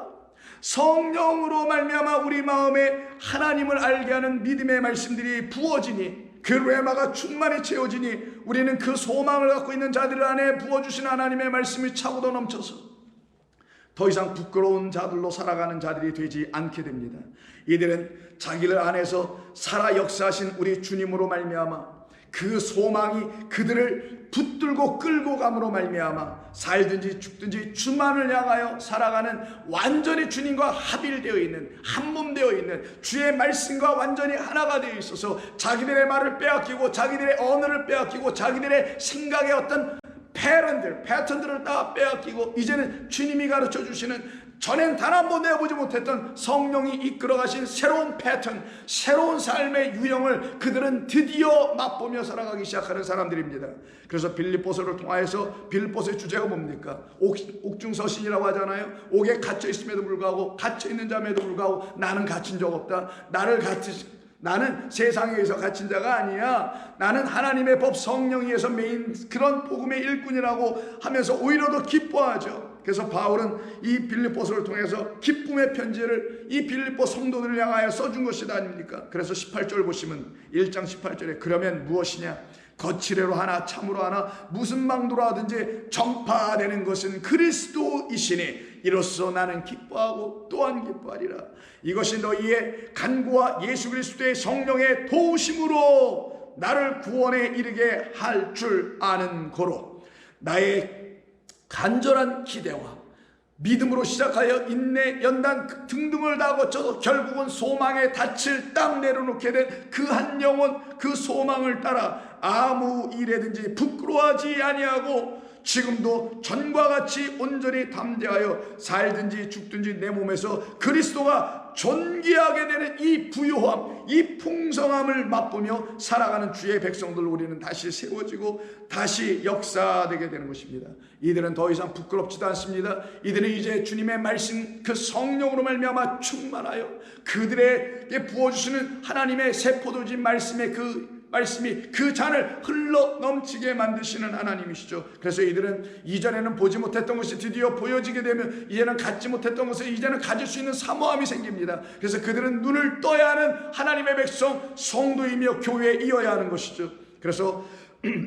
성령으로 말미암아 우리 마음에 하나님을 알게 하는 믿음의 말씀들이 부어지니 그 레마가 충만히 채워지니 우리는 그 소망을 갖고 있는 자들 안에 부어주신 하나님의 말씀이 차고도 넘쳐서 더 이상 부끄러운 자들로 살아가는 자들이 되지 않게 됩니다. 이들은 자기들 안에서 살아 역사하신 우리 주님으로 말미암아 그 소망이 그들을 붙들고 끌고 감으로 말미암아 살든지 죽든지 주만을 향하여 살아가는 완전히 주님과 합일되어 있는 한몸되어 있는 주의 말씀과 완전히 하나가 되어 있어서 자기들의 말을 빼앗기고 자기들의 언어를 빼앗기고 자기들의 생각의 어떤 패턴들을 다 빼앗기고 이제는 주님이 가르쳐 주시는 전엔 단 한 번 내어보지 못했던 성령이 이끌어 가신 새로운 패턴, 새로운 삶의 유형을 그들은 드디어 맛보며 살아가기 시작하는 사람들입니다. 그래서 빌립보서를 통하여서 빌립보서의 주제가 뭡니까? 옥중서신이라고 하잖아요. 옥에 갇혀 있음에도 불구하고 갇혀 있는 자임에도 불구하고 나는 갇힌 적 없다. 나는 세상에 의해서 갇힌 자가 아니야. 나는 하나님의 법 성령에 의해서 메인 그런 복음의 일꾼이라고 하면서 오히려 더 기뻐하죠. 그래서 바울은 이 빌립보서를 통해서 기쁨의 편지를 이 빌립보 성도들을 향하여 써준 것이다 아닙니까? 그래서 18절 보시면 1장 18절에 그러면 무엇이냐? 거칠애로 하나 참으로 하나 무슨 망도로 하든지 전파되는 것은 그리스도이시니 이로써 나는 기뻐하고 또한 기뻐하리라. 이것이 너희의 간구와 예수 그리스도의 성령의 도우심으로 나를 구원에 이르게 할 줄 아는 고로 나의 간절한 기대와 믿음으로 시작하여 인내, 연단 등등을 다 거쳐서 결국은 소망에 닻을 딱 내려놓게 된 그 한 영혼, 그 소망을 따라 아무 일에든지 부끄러워하지 아니하고 지금도 전과 같이 온전히 담대하여 살든지 죽든지 내 몸에서 그리스도가 존귀하게 되는 이 부요함, 이 풍성함을 맛보며 살아가는 주의 백성들 우리는 다시 세워지고 다시 역사되게 되는 것입니다. 이들은 더 이상 부끄럽지도 않습니다. 이들은 이제 주님의 말씀 그 성령으로 말미암아 충만하여 그들에게 부어주시는 하나님의 세포도지 말씀의 그 말씀이 그 잔을 흘러 넘치게 만드시는 하나님이시죠. 그래서 이들은 이전에는 보지 못했던 것이 드디어 보여지게 되면 이제는 갖지 못했던 것을 이제는 가질 수 있는 사모함이 생깁니다. 그래서 그들은 눈을 떠야 하는 하나님의 백성 성도이며 교회에 이어야 하는 것이죠. 그래서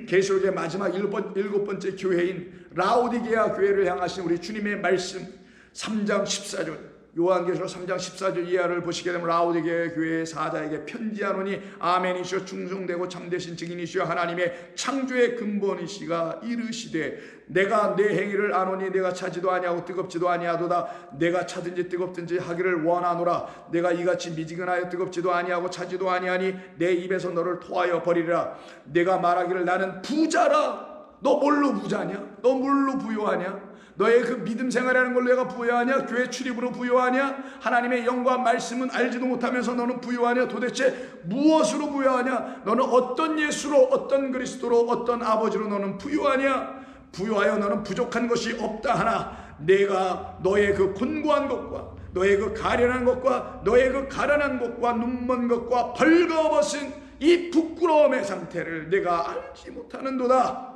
계시록의 마지막 일곱 번째 교회인 라오디게아 교회를 향하신 우리 주님의 말씀 3장 14절 요한계시록 3장 14절 이하를 보시게 되면 라오디게아 교회의 사자에게 편지하노니 아멘이시오 충성되고 참되신 증인이시오 하나님의 창조의 근본이시가 이르시되 내가 내 행위를 아노니 내가 차지도 아니하고 뜨겁지도 아니하도다. 내가 차든지 뜨겁든지 하기를 원하노라. 내가 이같이 미지근하여 뜨겁지도 아니하고 차지도 아니하니 내 입에서 너를 토하여 버리리라. 내가 말하기를 나는 부자라. 너 뭘로 부자냐? 너 뭘로 부요하냐? 너의 그 믿음 생활하는 걸로 내가 부요하냐? 교회 출입으로 부요하냐? 하나님의 영과 말씀은 알지도 못하면서 너는 부요하냐? 도대체 무엇으로 부요하냐? 너는 어떤 예수로, 어떤 그리스도로, 어떤 아버지로 너는 부요하냐? 부요하여 너는 부족한 것이 없다 하나 내가 너의 그 곤고한 것과 너의 그 가련한 것과 너의 그 가련한 것과 눈먼 것과 벌거벗은 이 부끄러움의 상태를 내가 알지 못하는도다.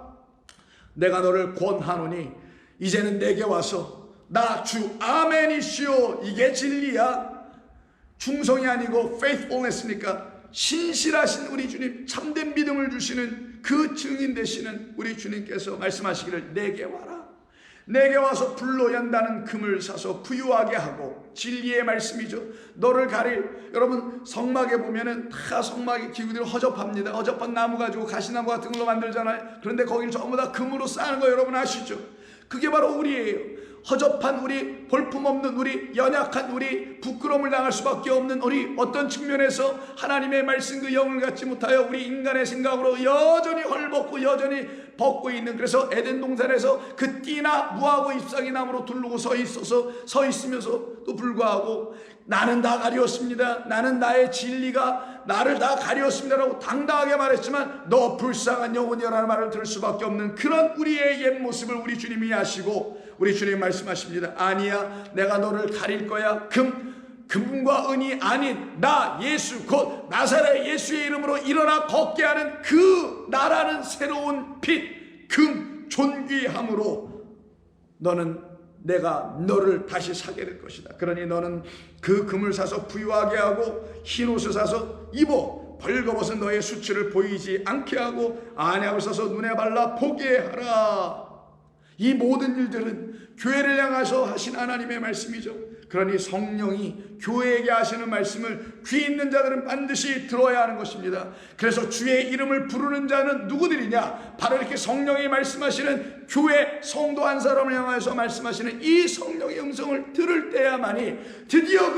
내가 너를 권하노니 이제는 내게 와서 나 주 아멘이시오. 이게 진리야. 충성이 아니고 faithfulness니까 신실하신 우리 주님, 참된 믿음을 주시는 그 증인 되시는 우리 주님께서 말씀하시기를 내게 와라. 내게 와서 불로 연다는 금을 사서 부유하게 하고 진리의 말씀이죠. 너를 가릴 여러분 성막에 보면은 다 성막의 기구들이 허접합니다. 허접한 나무 가지고 가시나무 같은 걸로 만들잖아요. 그런데 거기를 전부 다 금으로 쌓는 거 여러분 아시죠? 그게 바로 우리예요. 허접한 우리, 볼품없는 우리, 연약한 우리, 부끄러움을 당할 수밖에 없는 우리, 어떤 측면에서 하나님의 말씀 그 영을 갖지 못하여 우리 인간의 생각으로 여전히 헐벗고 여전히 벗고 있는, 그래서 에덴 동산에서 그 띠나 무화과 잎사귀 나무로 두르고 서 있으면서도 불구하고 나는 다 가리웠습니다, 나는 나의 진리가 나를 다 가리웠습니다라고 당당하게 말했지만 너 불쌍한 영혼이라는 말을 들을 수밖에 없는 그런 우리의 옛 모습을 우리 주님이 아시고 우리 주님이 말씀하십니다. 아니야, 내가 너를 가릴 거야. 금과 은이 아닌 나 예수, 곧 나사렛 예수의 이름으로 일어나 걷게 하는 그 나라는 새로운 빛, 금, 존귀함으로 내가 너를 다시 사게 될 것이다. 그러니 너는 그 금을 사서 부유하게 하고 흰 옷을 사서 입어, 벌거벗은 너의 수치를 보이지 않게 하고 안약을 써서 눈에 발라 보게 하라. 이 모든 일들은 교회를 향해서 하신 하나님의 말씀이죠. 그러니 성령이 교회에게 하시는 말씀을 귀 있는 자들은 반드시 들어야 하는 것입니다. 그래서 주의 이름을 부르는 자는 누구들이냐? 바로 이렇게 성령이 말씀하시는 교회 성도 한 사람을 향해서 말씀하시는 이 성령의 음성을 들을 때야만이 드디어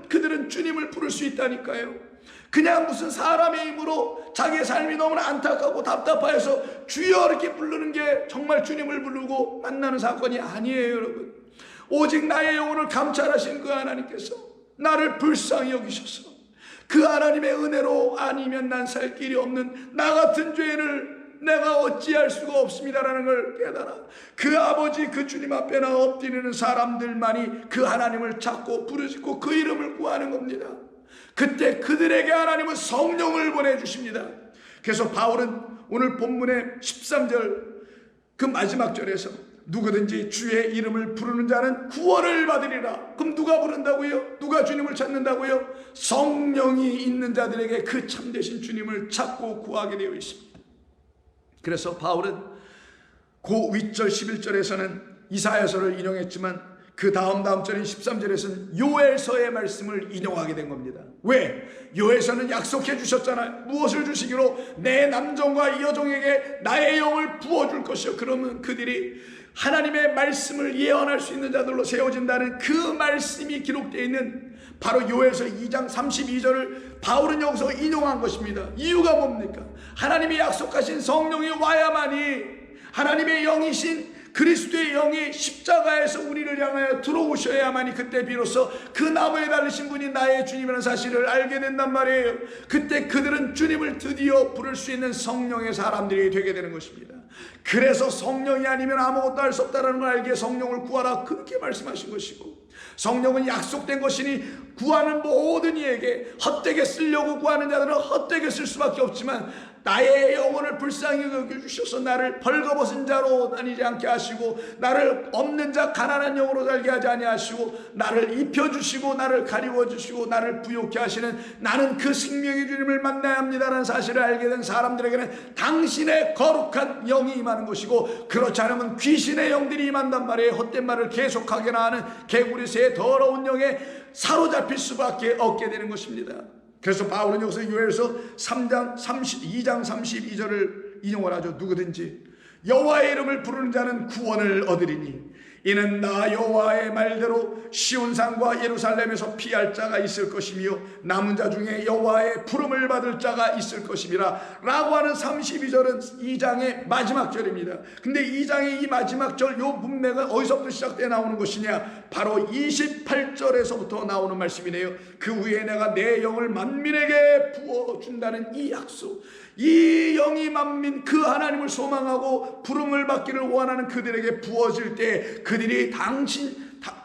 그들은 주님을 부를 수 있다니까요. 그냥 무슨 사람의 힘으로 자기의 삶이 너무나 안타깝고 답답해서 주여 이렇게 부르는 게 정말 주님을 부르고 만나는 사건이 아니에요, 여러분. 오직 나의 영혼을 감찰하신 그 하나님께서 나를 불쌍히 여기셔서 그 하나님의 은혜로 아니면 난 살 길이 없는 나 같은 죄인을 내가 어찌할 수가 없습니다라는 걸 깨달아 그 아버지 그 주님 앞에 나 엎드리는 사람들만이 그 하나님을 찾고 부르짖고 그 이름을 구하는 겁니다. 그때 그들에게 하나님은 성령을 보내주십니다. 그래서 바울은 오늘 본문의 13절 그 마지막 절에서 누구든지 주의 이름을 부르는 자는 구원을 받으리라. 그럼 누가 부른다고요? 누가 주님을 찾는다고요? 성령이 있는 자들에게 그 참되신 주님을 찾고 구하게 되어 있습니다. 그래서 바울은 그 윗절 11절에서는 이사야서를 인용했지만 그 다음 절인 13절에서는 요엘서의 말씀을 인용하게 된 겁니다. 왜? 요엘서는 약속해 주셨잖아요. 무엇을 주시기로? 내 남종과 이 여종에게 나의 영을 부어줄 것이요. 그러면 그들이 하나님의 말씀을 예언할 수 있는 자들로 세워진다는 그 말씀이 기록되어 있는 바로 요엘서 2장 32절을 바울은 여기서 인용한 것입니다. 이유가 뭡니까? 하나님이 약속하신 성령이 와야만이 하나님의 영이신 그리스도의 영이 십자가에서 우리를 향하여 들어오셔야만이 그때 비로소 그 나무에 달리신 분이 나의 주님이라는 사실을 알게 된단 말이에요. 그때 그들은 주님을 드디어 부를 수 있는 성령의 사람들이 되게 되는 것입니다. 그래서 성령이 아니면 아무것도 할 수 없다는 걸 알기에 성령을 구하라 그렇게 말씀하신 것이고, 성령은 약속된 것이니 구하는 모든 이에게 헛되게 쓰려고 구하는 자들은 헛되게 쓸 수밖에 없지만 나의 영혼을 불쌍히 여겨주셔서 나를 벌거벗은 자로 다니지 않게 하시고 나를 없는 자 가난한 영으로 살게 하지 아니하시고 나를 입혀주시고 나를 가리워주시고 나를 부욕케 하시는 나는 그 생명의 주님을 만나야 합니다라는 사실을 알게 된 사람들에게는 당신의 거룩한 영이 임하는 것이고, 그렇지 않으면 귀신의 영들이 임한단 말이에요. 헛된 말을 계속하게나 하는 개구리 새의 더러운 영에 사로잡힐 수밖에 없게 되는 것입니다. 그래서 바울은 여기서 요엘서 2장 32절을 인용을 하죠. 누구든지 여호와의 이름을 부르는 자는 구원을 얻으리니 이는 나 여호와의 말대로 시온산과 예루살렘에서 피할 자가 있을 것이며 남은 자 중에 여호와의 부름을 받을 자가 있을 것임이라 라고 하는 32절은 2장의 마지막 절입니다. 근데 2장의 이 마지막 절 요 문맥은 어디서부터 시작돼 나오는 것이냐? 바로 28절에서부터 나오는 말씀이네요. 그 후에 내가 내 영을 만민에게 부어준다는 이 약속, 이 영이 만민 그 하나님을 소망하고 부름을 받기를 원하는 그들에게 부어질 때 그들이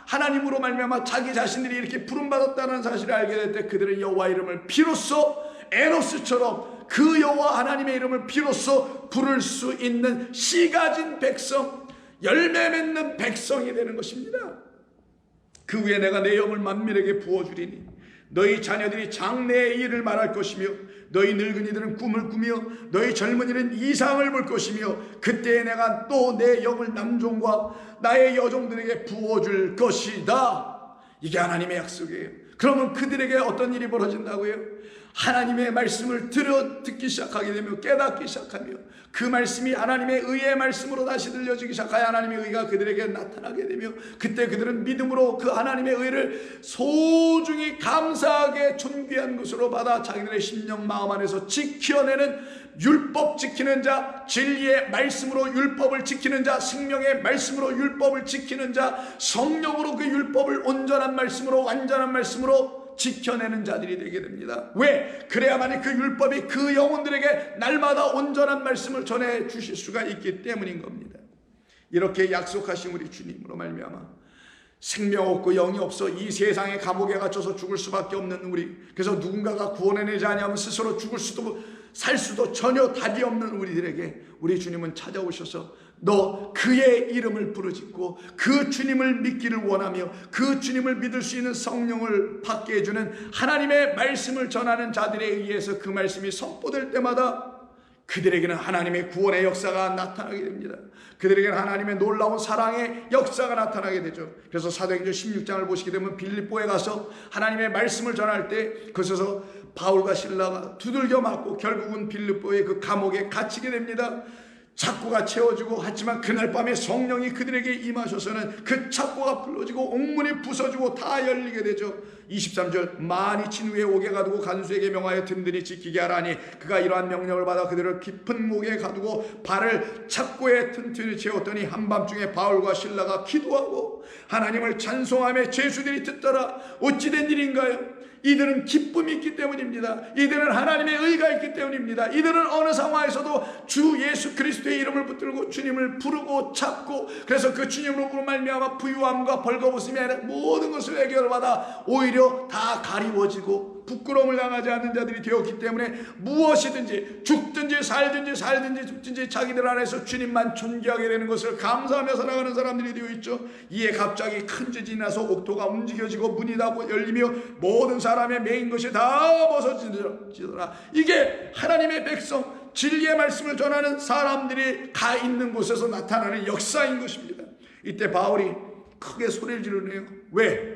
하나님으로 말미암아 자기 자신들이 이렇게 부름받았다는 사실을 알게 될 때 그들은 여호와 이름을 비로소 에노스처럼 그 여호와 하나님의 이름을 비로소 부를 수 있는 씨 가진 백성, 열매 맺는 백성이 되는 것입니다. 그 후에 내가 내 영을 만민에게 부어주리니 너희 자녀들이 장래의 일을 말할 것이며 너희 늙은이들은 꿈을 꾸며 너희 젊은이는 이상을 볼 것이며 그때에 내가 또 내 영을 남종과 나의 여종들에게 부어줄 것이다. 이게 하나님의 약속이에요. 그러면 그들에게 어떤 일이 벌어진다고요? 하나님의 말씀을 듣기 시작하게 되며 깨닫기 시작하며 그 말씀이 하나님의 의의 말씀으로 다시 들려지기 시작하여 하나님의 의가 그들에게 나타나게 되며 그때 그들은 믿음으로 그 하나님의 의를 소중히 감사하게 존귀한 것으로 받아 자기들의 심령 마음 안에서 지켜내는 율법 지키는 자, 진리의 말씀으로 율법을 지키는 자, 생명의 말씀으로 율법을 지키는 자, 성령으로 그 율법을 온전한 말씀으로 완전한 말씀으로 지켜내는 자들이 되게 됩니다. 왜? 그래야만이 그 율법이 그 영혼들에게 날마다 온전한 말씀을 전해 주실 수가 있기 때문인 겁니다. 이렇게 약속하신 우리 주님으로 말미암아 생명 없고 영이 없어 이 세상의 감옥에 갇혀서 죽을 수밖에 없는 우리, 그래서 누군가가 구원해내지 아니하면 스스로 죽을 수도 살 수도 전혀 답이 없는 우리들에게 우리 주님은 찾아오셔서 너 그의 이름을 부르짖고 그 주님을 믿기를 원하며 그 주님을 믿을 수 있는 성령을 받게 해주는 하나님의 말씀을 전하는 자들에 의해서 그 말씀이 선포될 때마다 그들에게는 하나님의 구원의 역사가 나타나게 됩니다. 그들에게는 하나님의 놀라운 사랑의 역사가 나타나게 되죠. 그래서 사도행전 16장을 보시게 되면 빌립보에 가서 하나님의 말씀을 전할 때 그곳에서 바울과 실라가 두들겨 맞고 결국은 빌립보의 그 감옥에 갇히게 됩니다. 착고가 채워지고 하지만 그날 밤에 성령이 그들에게 임하셔서는 그 착고가 풀어지고 옥문이 부서지고 다 열리게 되죠. 23절 많이 친 후에 옥에 가두고 간수에게 명하여 든든히 지키게 하라니 그가 이러한 명령을 받아 그들을 깊은 목에 가두고 발을 착고에 튼튼히 채웠더니 한밤중에 바울과 실라가 기도하고 하나님을 찬송하며 제수들이 듣더라. 어찌된 일인가요? 이들은 기쁨이 있기 때문입니다. 이들은 하나님의 의가 있기 때문입니다. 이들은 어느 상황에서도 주 예수 그리스도의 이름을 붙들고 주님을 부르고 찾고 그래서 그 주님으로 말미암아 부유함과 벌거벗음이 아니라 모든 것을 해결받아 오히려 다 가리워지고 부끄러움을 당하지 않는 자들이 되었기 때문에 무엇이든지 죽든지 살든지 죽든지 자기들 안에서 주님만 존귀하게 되는 것을 감사하며 살아가는 사람들이 되어 있죠. 이에 갑자기 큰 지진이 나서 옥토가 움직여지고 문이 닫고 열리며 모든 사람의 메인 것이 다 벗어지더라. 이게 하나님의 백성 진리의 말씀을 전하는 사람들이 가 있는 곳에서 나타나는 역사인 것입니다. 이때 바울이 크게 소리를 지르네요. 왜?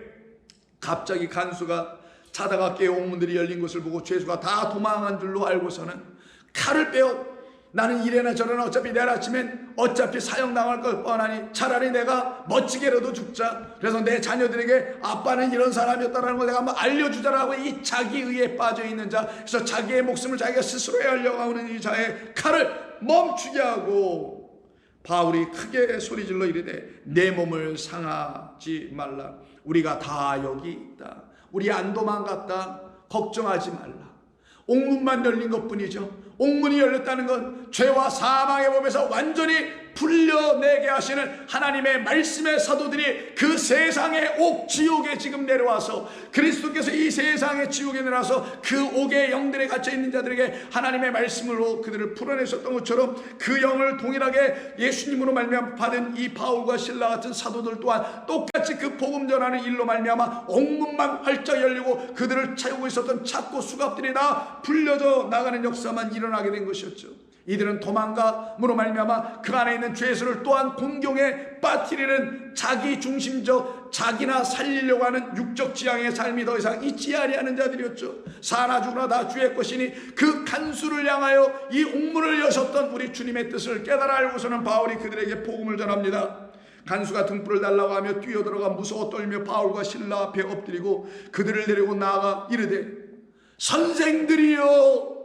갑자기 간수가 자다가 깨어 옥문들이 열린 것을 보고 죄수가 다 도망한 줄로 알고서는 칼을 빼어 나는 이래나 저래나 어차피 내일 아침엔 어차피 사형당할 걸 뻔하니 차라리 내가 멋지게라도 죽자. 그래서 내 자녀들에게 아빠는 이런 사람이었다는 걸 내가 한번 알려주자라고 이 자기의에 빠져있는 자, 그래서 자기의 목숨을 자기가 스스로 헤아려고 하는 이 자의 칼을 멈추게 하고 바울이 크게 소리질러 이르되 내 몸을 상하지 말라. 우리가 다 여기 있다. 우리 안 도망갔다. 걱정하지 말라. 옥문만 열린 것뿐이죠. 옥문이 열렸다는 건 죄와 사망의 법에서 완전히 풀려내게 하시는 하나님의 말씀의 사도들이 그 세상의 옥 지옥에 지금 내려와서 그리스도께서 이 세상의 지옥에 내려와서 그 옥의 영들에 갇혀있는 자들에게 하나님의 말씀으로 그들을 풀어내셨던 것처럼 그 영을 동일하게 예수님으로 말미암아 받은 이 바울과 실라 같은 사도들 또한 똑같이 그 복음 전하는 일로 말미암아 옥문만 활짝 열리고 그들을 채우고 있었던 착고 수갑들이 다 풀려져 나가는 역사만 일어나게 된 것이었죠. 이들은 도망감으로 말미암아 그 안에 있는 죄수를 또한 공경에 빠뜨리는 자기 중심적 자기나 살리려고 하는 육적 지향의 삶이 더 이상 있지 아니하는 자들이었죠. 사나 죽으나 다 주의 것이니 그 간수를 향하여 이 옥문을 여셨던 우리 주님의 뜻을 깨달아 알고서는 바울이 그들에게 복음을 전합니다. 간수가 등불을 달라고 하며 뛰어들어가 무서워 떨며 바울과 실라 앞에 엎드리고 그들을 데리고 나아가 이르되 선생들이여,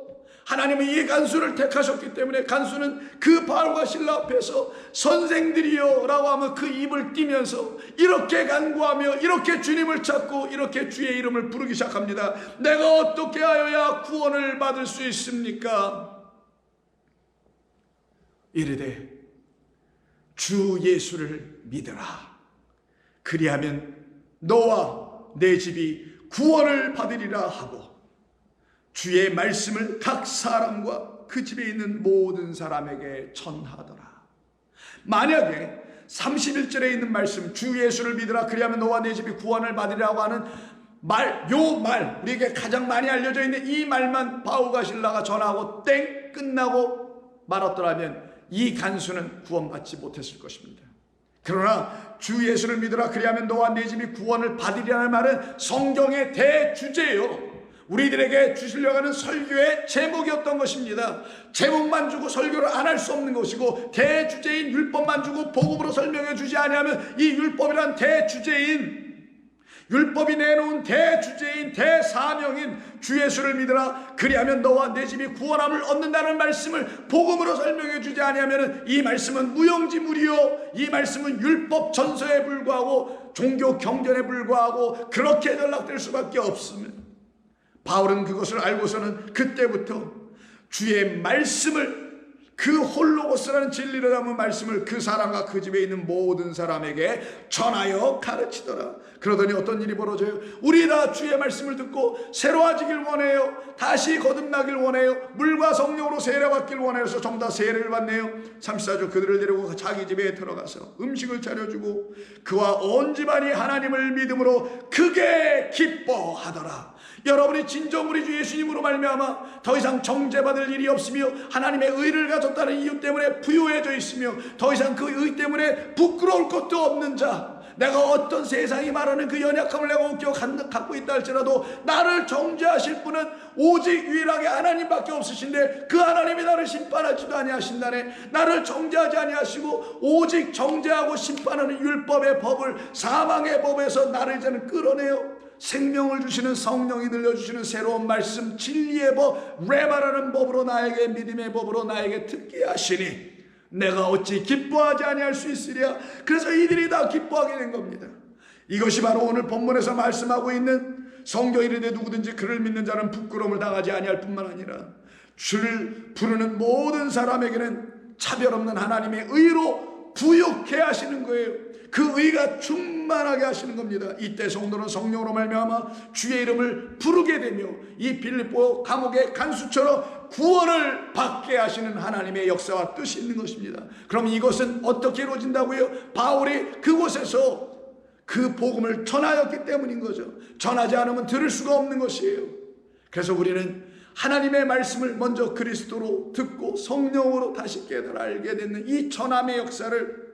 하나님은 이 간수를 택하셨기 때문에 간수는 그 바울과 실라 앞에서 선생들이여 라고 하면 그 입을 띄면서 이렇게 간구하며 이렇게 주님을 찾고 이렇게 주의 이름을 부르기 시작합니다. 내가 어떻게 하여야 구원을 받을 수 있습니까? 이르되 주 예수를 믿으라. 그리하면 너와 내 집이 구원을 받으리라 하고 주의 말씀을 각 사람과 그 집에 있는 모든 사람에게 전하더라. 만약에 31절에 있는 말씀 주 예수를 믿으라 그리하면 너와 내 집이 구원을 받으리라고 하는 요 말, 우리에게 가장 많이 알려져 있는 이 말만 바울과 실라가 전하고 땡 끝나고 말았더라면 이 간수는 구원받지 못했을 것입니다. 그러나 주 예수를 믿으라 그리하면 너와 내 집이 구원을 받으리라는 말은 성경의 대주제예요. 우리들에게 주시려고 하는 설교의 제목이었던 것입니다. 제목만 주고 설교를 안 할 수 없는 것이고, 대주제인 율법만 주고 복음으로 설명해 주지 아니하면 이 율법이란 대주제인, 율법이 내놓은 대주제인 대사명인 주 예수를 믿으라 그리하면 너와 내 집이 구원함을 얻는다는 말씀을 복음으로 설명해 주지 아니하면 이 말씀은 무용지물이요, 이 말씀은 율법 전서에 불과하고 종교 경전에 불과하고 그렇게 전락될 수밖에 없습니다. 바울은 그것을 알고서는 그때부터 주의 말씀을, 그 홀로고스라는 진리를 담은 말씀을 그 사람과 그 집에 있는 모든 사람에게 전하여 가르치더라. 그러더니 어떤 일이 벌어져요? 우리 다 주의 말씀을 듣고 새로워지길 원해요. 다시 거듭나길 원해요. 물과 성령으로 세례받길 원해서 전부 다 세례를 받네요. 34절 그들을 데리고 자기 집에 들어가서 음식을 차려주고 그와 온 집안이 하나님을 믿음으로 크게 기뻐하더라. 여러분이 진정 우리 주 예수님으로 말미암아 더 이상 정죄받을 일이 없으며 하나님의 의를 가졌다는 이유 때문에 부유해져 있으며 더 이상 그 의 때문에 부끄러울 것도 없는 자, 내가 어떤 세상이 말하는 그 연약함을 내가 웃겨 갖고 있다 할지라도 나를 정죄하실 분은 오직 유일하게 하나님밖에 없으신데 그 하나님이 나를 심판하지도 아니하신다네. 나를 정죄하지 아니하시고 오직 정죄하고 심판하는 율법의 법을, 사망의 법에서 나를 이제는 끌어내요 생명을 주시는 성령이 들려주시는 새로운 말씀, 진리의 법, 레마라는 법으로 나에게, 믿음의 법으로 나에게 듣게 하시니 내가 어찌 기뻐하지 아니할 수 있으랴. 그래서 이들이 다 기뻐하게 된 겁니다. 이것이 바로 오늘 본문에서 말씀하고 있는 성경이 이르되 누구든지 그를 믿는 자는 부끄러움을 당하지 아니할 뿐만 아니라 주를 부르는 모든 사람에게는 차별 없는 하나님의 의로 부욕해 하시는 거예요. 그 의가 충만하게 하시는 겁니다. 이때 성도는 성령으로 말미암아 주의 이름을 부르게 되며 이 빌립보 감옥의 간수처럼 구원을 받게 하시는 하나님의 역사와 뜻이 있는 것입니다. 그럼 이것은 어떻게 이루어진다고요? 바울이 그곳에서 그 복음을 전하였기 때문인 거죠. 전하지 않으면 들을 수가 없는 것이에요. 그래서 우리는 하나님의 말씀을 먼저 그리스도로 듣고 성령으로 다시 깨달아 알게 되는 이 전함의 역사를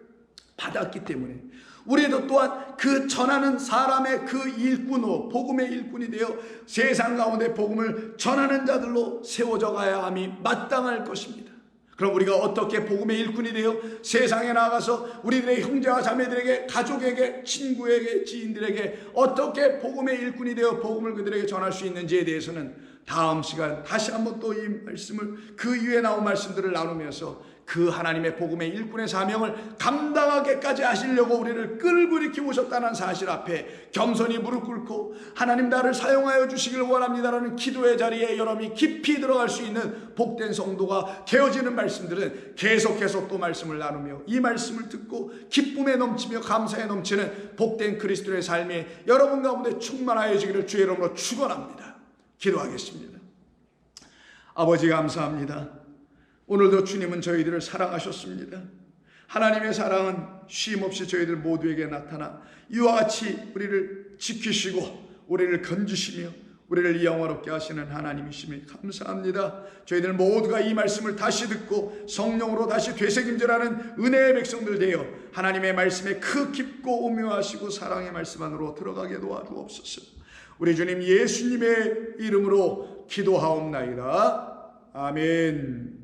받았기 때문에 우리도 또한 그 전하는 사람의 그 일꾼으로, 복음의 일꾼이 되어 세상 가운데 복음을 전하는 자들로 세워져 가야 함이 마땅할 것입니다. 그럼 우리가 어떻게 복음의 일꾼이 되어 세상에 나가서 우리들의 형제와 자매들에게, 가족에게, 친구에게, 지인들에게 어떻게 복음의 일꾼이 되어 복음을 그들에게 전할 수 있는지에 대해서는 다음 시간 다시 한번 또 이 말씀을, 그 이후에 나온 말씀들을 나누면서 그 하나님의 복음의 일꾼의 사명을 감당하게까지 하시려고 우리를 끌고 이렇게 오셨다는 사실 앞에 겸손히 무릎 꿇고 하나님 나를 사용하여 주시길 원합니다라는 기도의 자리에 여러분이 깊이 들어갈 수 있는 복된 성도가 되어지는 말씀들은 계속해서 또 말씀을 나누며 이 말씀을 듣고 기쁨에 넘치며 감사에 넘치는 복된 그리스도의 삶이 여러분 가운데 충만하여지기를 주의 이름으로 축원합니다. 기도하겠습니다. 아버지 감사합니다. 오늘도 주님은 저희들을 사랑하셨습니다. 하나님의 사랑은 쉼없이 저희들 모두에게 나타나 이와 같이 우리를 지키시고 우리를 건지시며 우리를 영화롭게 하시는 하나님이심에 감사합니다. 저희들 모두가 이 말씀을 다시 듣고 성령으로 다시 되새김질하는 은혜의 백성들 되어 하나님의 말씀에 그 깊고 오묘하시고 사랑의 말씀 안으로 들어가게 도와주옵소서. 우리 주님 예수님의 이름으로 기도하옵나이다. 아멘.